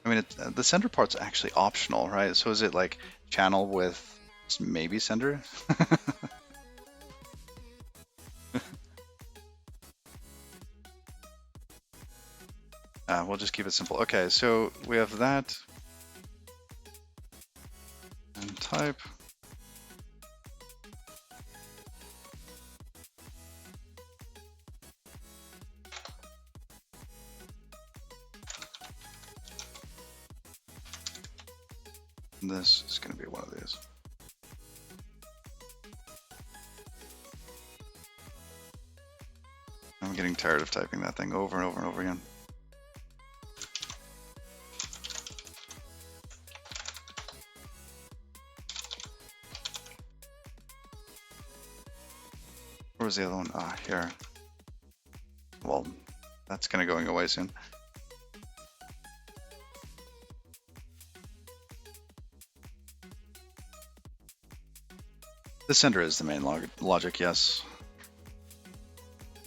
I mean, the sender part's actually optional, right? So is it like channel with maybe sender? We'll just keep it simple. Okay, so we have that. And type. And this is going to be one of these. I'm getting tired of typing that thing over and over and over again. Where was the other one? Ah, here. Well, that's kind of going away soon. The sender is the main logic, yes.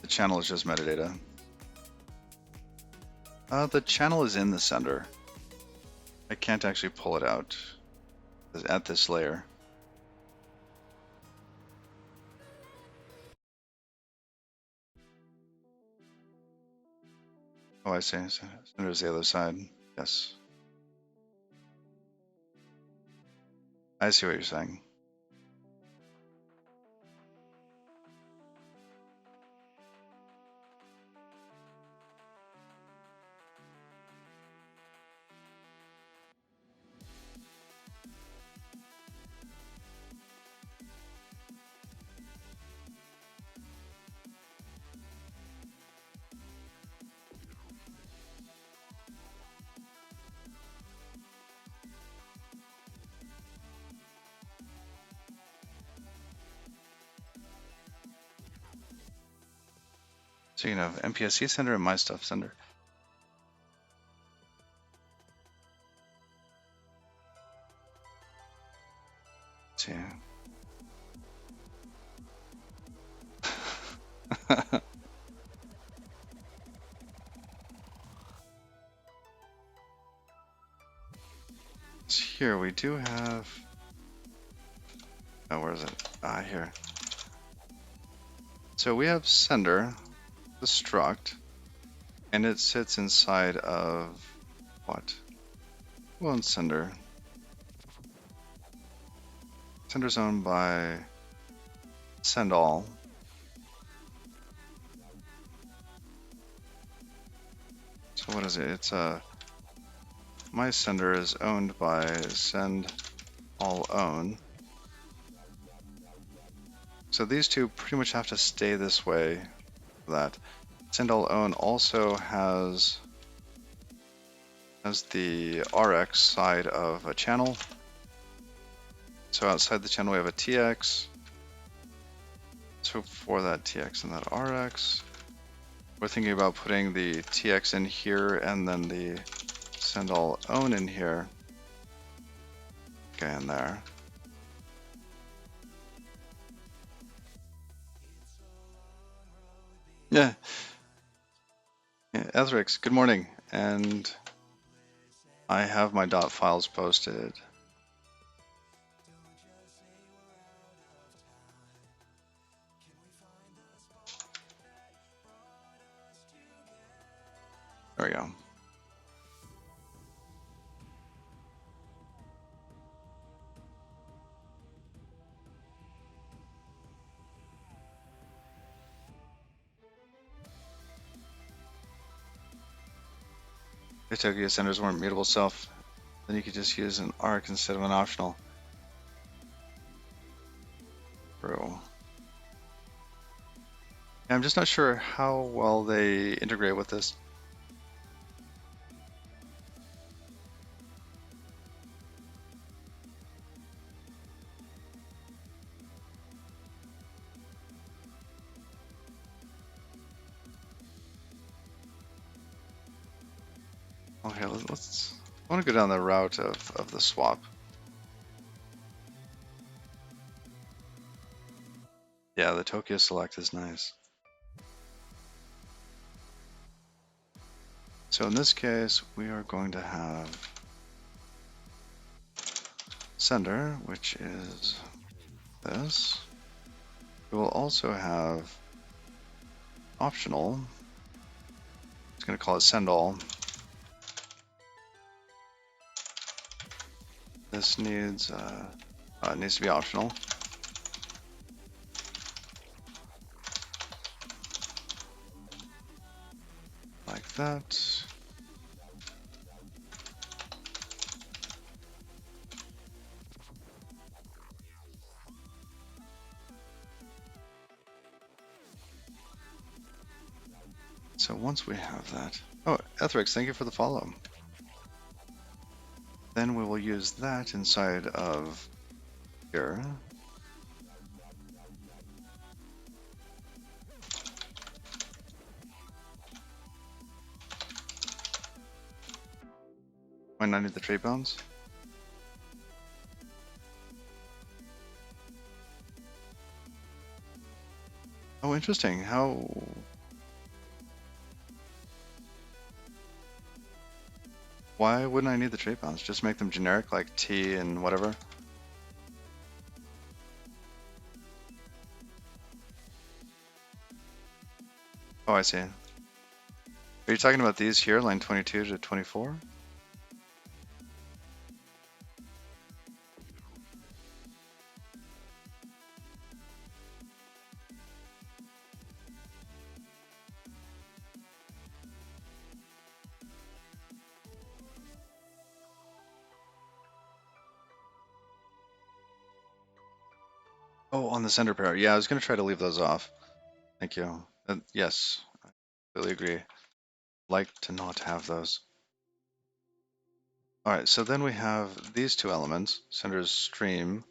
The channel is just metadata. The channel is in the sender. I can't actually pull it out at this layer. Oh, I see. Sender is the other side. Yes. I see what you're saying. Speaking of MPSC sender and my stuff sender. Let's see. Here we do have. Oh, where is it? Ah, here. So we have sender, the struct, and it sits inside of what? Well, sender. Sender's owned by send all. So what is it? It's my sender is owned by send all own. So these two pretty much have to stay this way. That send all own also has the RX side of a channel. So outside the channel we have a TX. So for that TX and that RX, we're thinking about putting the TX in here and then the send all own in here. Okay, in there. Yeah. Etherix, good morning. And I have my dot files posted. There we go. If Tokyo senders weren't mutable self, then you could just use an ARC instead of an optional. True. I'm just not sure how well they integrate with this. Okay, let's I want to go down the route of the swap. Yeah, the Tokyo select is nice. So in this case, we are going to have sender, which is this. We will also have optional. It's going to call it send all. This needs to be optional. Like that. So once we have that, oh, Etherix, thank you for the follow. Then we will use that inside of here. Might not need the trait bounds. Oh, interesting. How? Why wouldn't I need the trait bounds? Just make them generic, like T and whatever. Oh, I see. Are you talking about these here, line 22 to 24? Oh, on the sender pair. Yeah, I was going to try to leave those off. Thank you. Yes, I really agree. Like to not have those. All right, so then we have these two elements, senders stream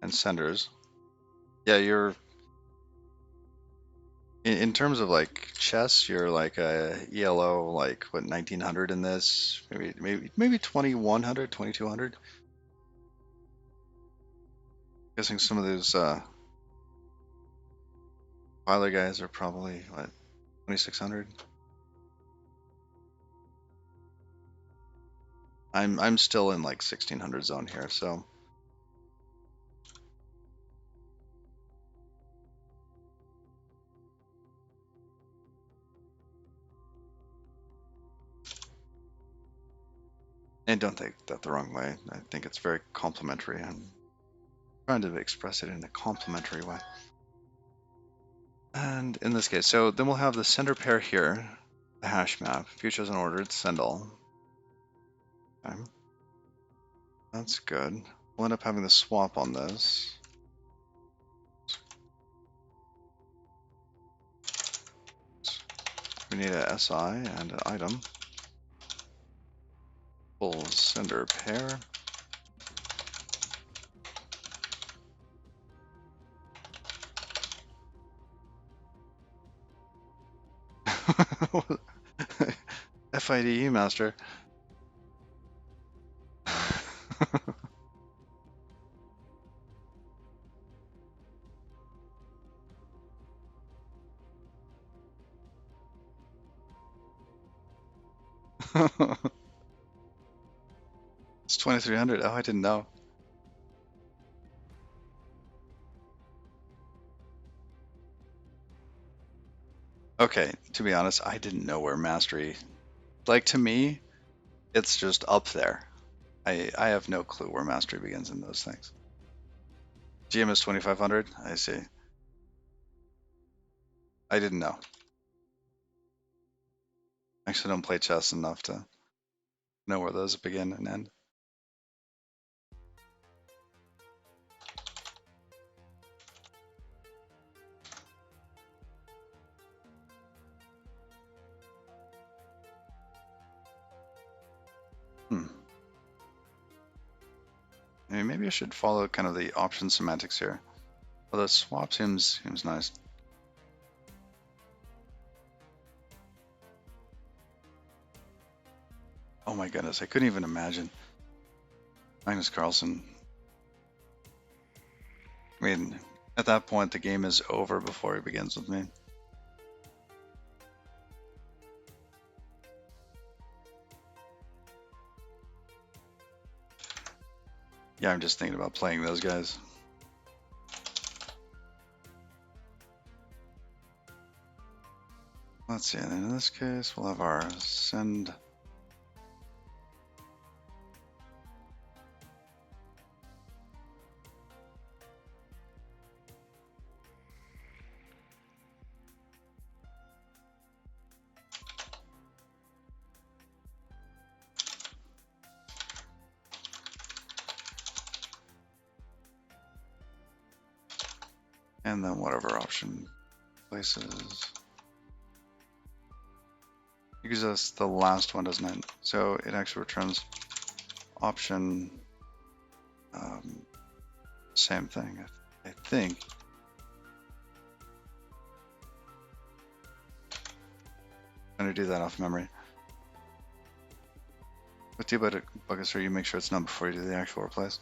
and senders. Yeah, In terms of like chess, you're like a ELO, like what, 1900 in this, maybe 2100, 2200. Guessing some of those pilot guys are probably what, 2600. I'm still in like 1600 zone here, so and don't take that the wrong way. I think it's very complimentary. I'm trying to express it in a complimentary way. And in this case, so then we'll have the sender pair here, the hash map. If you chose an order, it's send all. Okay. That's good. We'll end up having the swap on this. We need a SI and an item. Full sender pair. FIDE master. It's 2300. Oh, I didn't know. Okay, to be honest, I didn't know where mastery. Like, to me, it's just up there. I have no clue where mastery begins in those things. GM is 2500. I see. I didn't know. Actually, don't play chess enough to know where those begin and end. I mean, maybe I should follow kind of the option semantics here. Although swap seems nice. Oh my goodness, I couldn't even imagine. Magnus Carlsen. I mean, at that point, the game is over before he begins with me. Yeah, I'm just thinking about playing those guys. Let's see, and in this case, we'll have our send. And then whatever option places. Because that's the last one, doesn't it? So it actually returns option, same thing, I think. I'm gonna do that off memory. With debug buckets, you make sure it's none before you do the actual replace.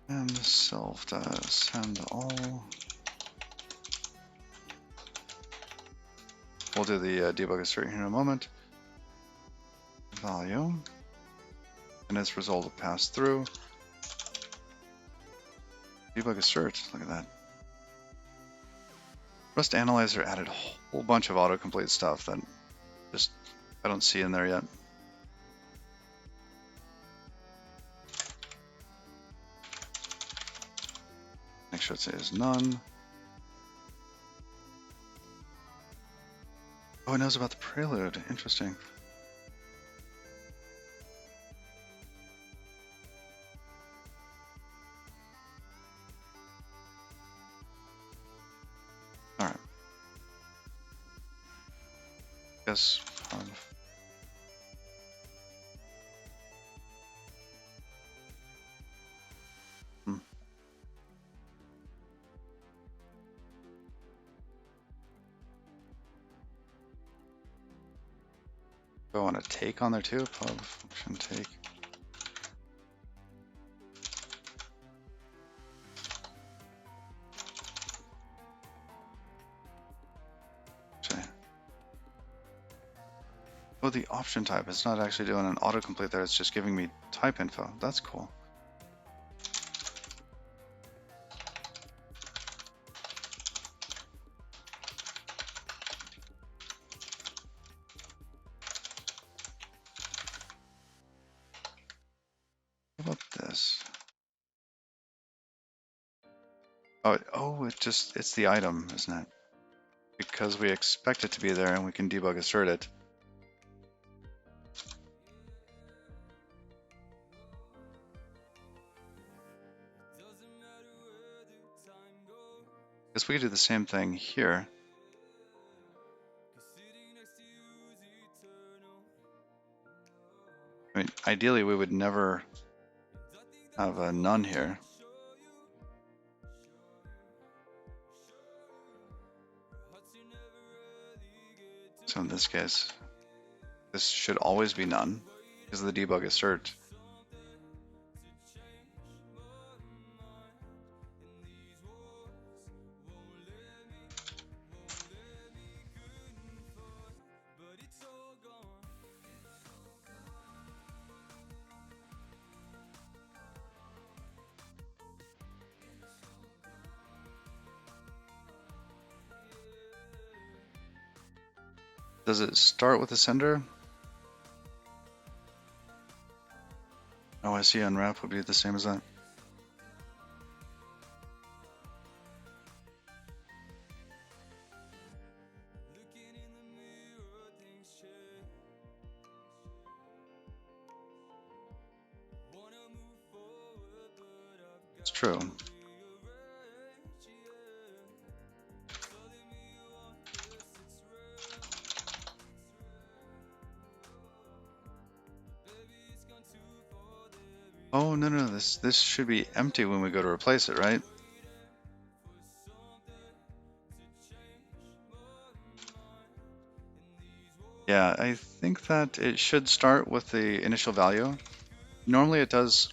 And self send all. We'll do the debug assert here in a moment. Value. And its result will pass through. Debug assert, look at that. Rust Analyzer added a whole bunch of autocomplete stuff that just I don't see in there yet. Make sure it says none. Oh, it knows about the prelude. Interesting. All right. Yes. Do I want to take on there too? Pub function take. Okay. Oh, the option type. It's not actually doing an autocomplete there. It's just giving me type info. That's cool. What about this? Oh, it's the item, isn't it? Because we expect it to be there and we can debug assert it. Guess we could do the same thing here. I mean, ideally we would never have a none here. So in this case, this should always be none because of the debug assert. Does it start with the sender? Oh, I see. Unwrap would be the same as that. It's true. Oh, no, this should be empty when we go to replace it, right? Yeah, I think that it should start with the initial value. Normally it does,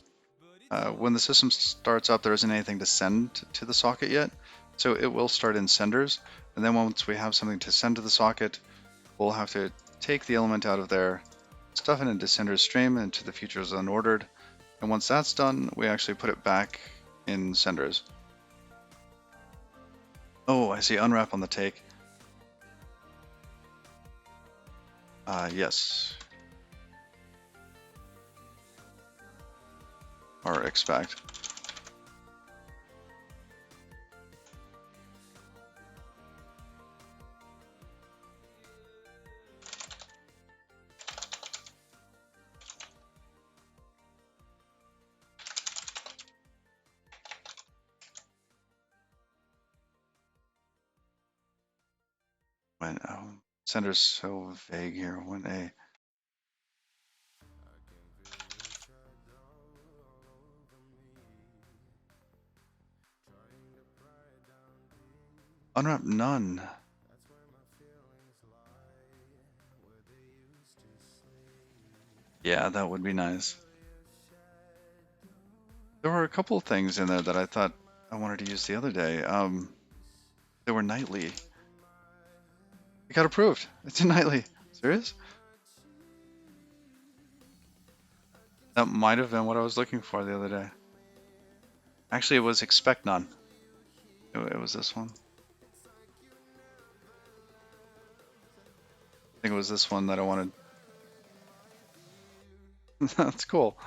when the system starts up, there isn't anything to send to the socket yet. So it will start in senders. And then once we have something to send to the socket, we'll have to take the element out of there, stuff it into sender stream, into the futures unordered. And once that's done, we actually put it back in senders. Oh, I see unwrap on the take. Yes. Or expect. When sender's so vague here. When a unwrap none. Yeah, that would be nice. There were a couple of things in there that I thought I wanted to use the other day. They were nightly. It got approved. It's a nightly. Serious? That might have been what I was looking for the other day. Actually, it was expect none. It was this one. I think it was this one that I wanted. That's cool.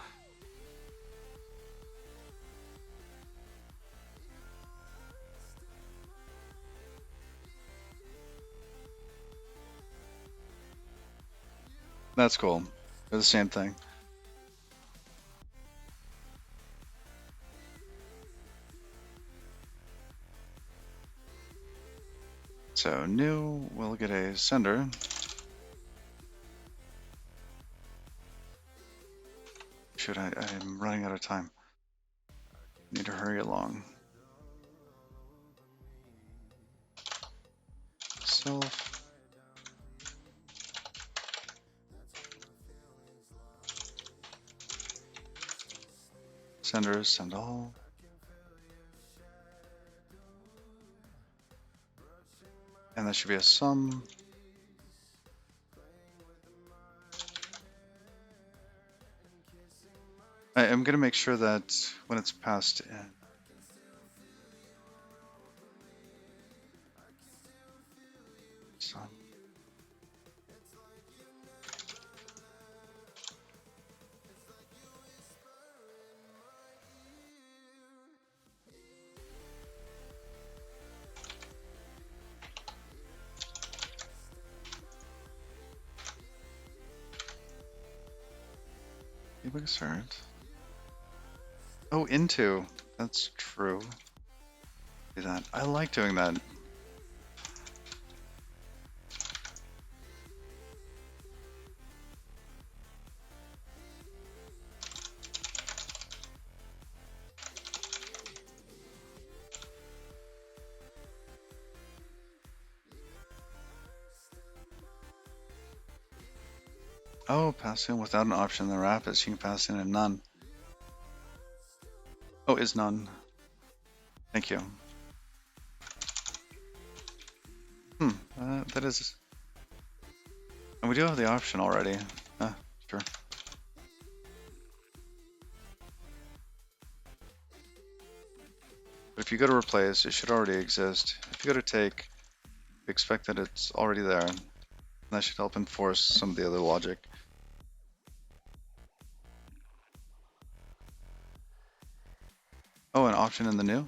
That's cool. They're the same thing. So new, we'll get a sender. Should I'm running out of time. Need to hurry along. Self. Senders, send all. And that should be a sum. I'm going to make sure that when it's passed in. Sum. Debug assert. Oh, into. That's true. Do that. I like doing that. Oh, pass in without an option in the wrap is you can pass in a none. Oh, is none. Thank you. That is... And we do have the option already. Sure. But if you go to replace, it should already exist. If you go to take, expect that it's already there. That should help enforce some of the other logic. Oh, an option in the new?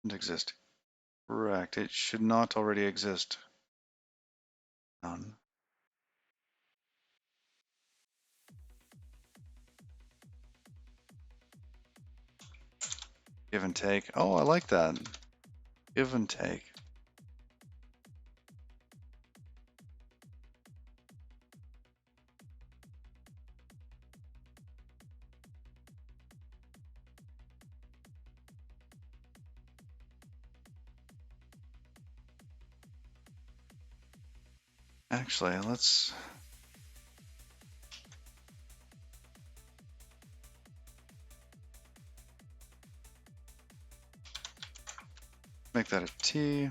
Doesn't exist. Correct. It should not already exist. None. Give and take. Oh, I like that. Give and take. Actually, let's make that a T.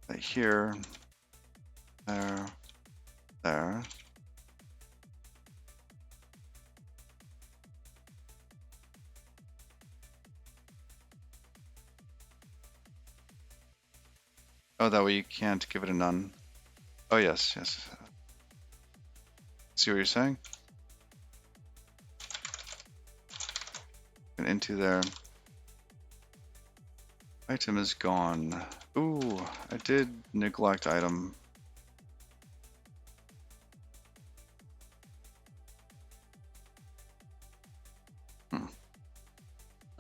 Right here. There. There. Oh, that way you can't give it a none. Oh, yes, yes. See what you're saying? And into there. Item is gone. Ooh, I did neglect item.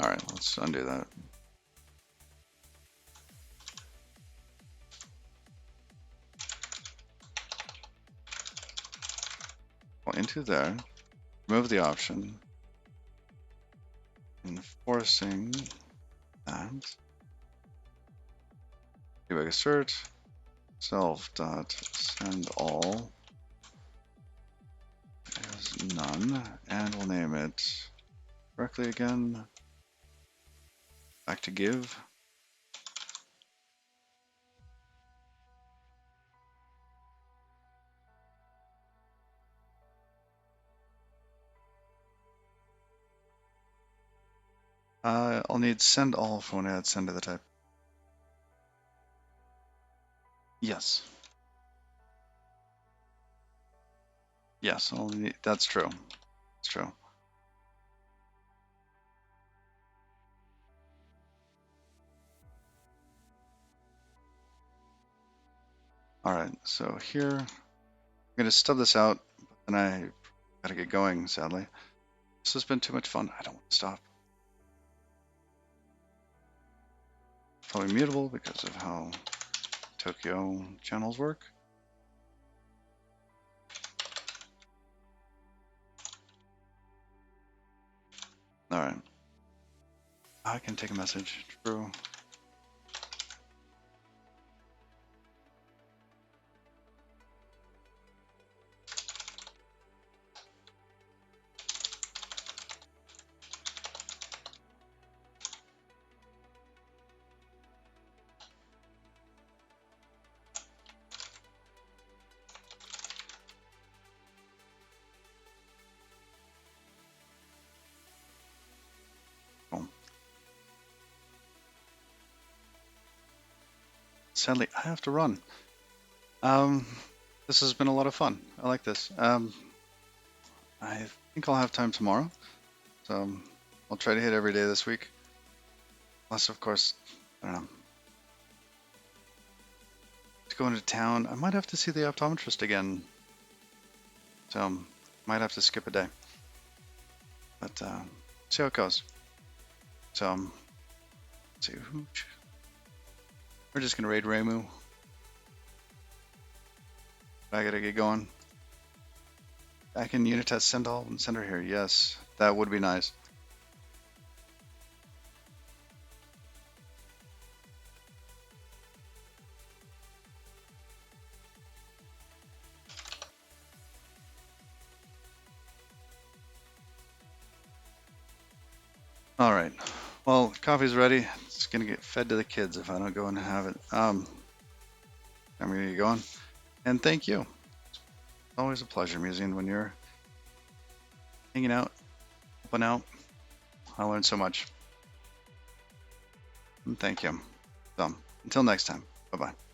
Alright, let's undo that. Well, into there. Remove the option. Enforcing that. Debug assert. Self dot send all is none, and we'll name it correctly again. Back to give. I'll need send all for when I add send to the type. Yes. Yes, I'll need, that's true. That's true. Alright, so here, I'm going to stub this out, but then I gotta get going, sadly. This has been too much fun. I don't want to stop. Probably mutable because of how Tokyo channels work. Alright. I can take a message. True. sadly, I have to run. This has been a lot of fun. I like this. I think I'll have time tomorrow, so I'll try to hit every day this week. Plus, of course, I don't know. To go into town, I might have to see the optometrist again, so might have to skip a day. But see how it goes. So let's see, we're just gonna raid Reimu. I gotta get going. I can unit test Sendal and send her here. Yes, that would be nice. All right. Well, coffee's ready. It's gonna get fed to the kids if I don't go and have it. I'm gonna get going. And thank you. It's always a pleasure, Museum, when you're hanging out, helping out. I learned so much. And thank you. So, until next time. Bye-bye.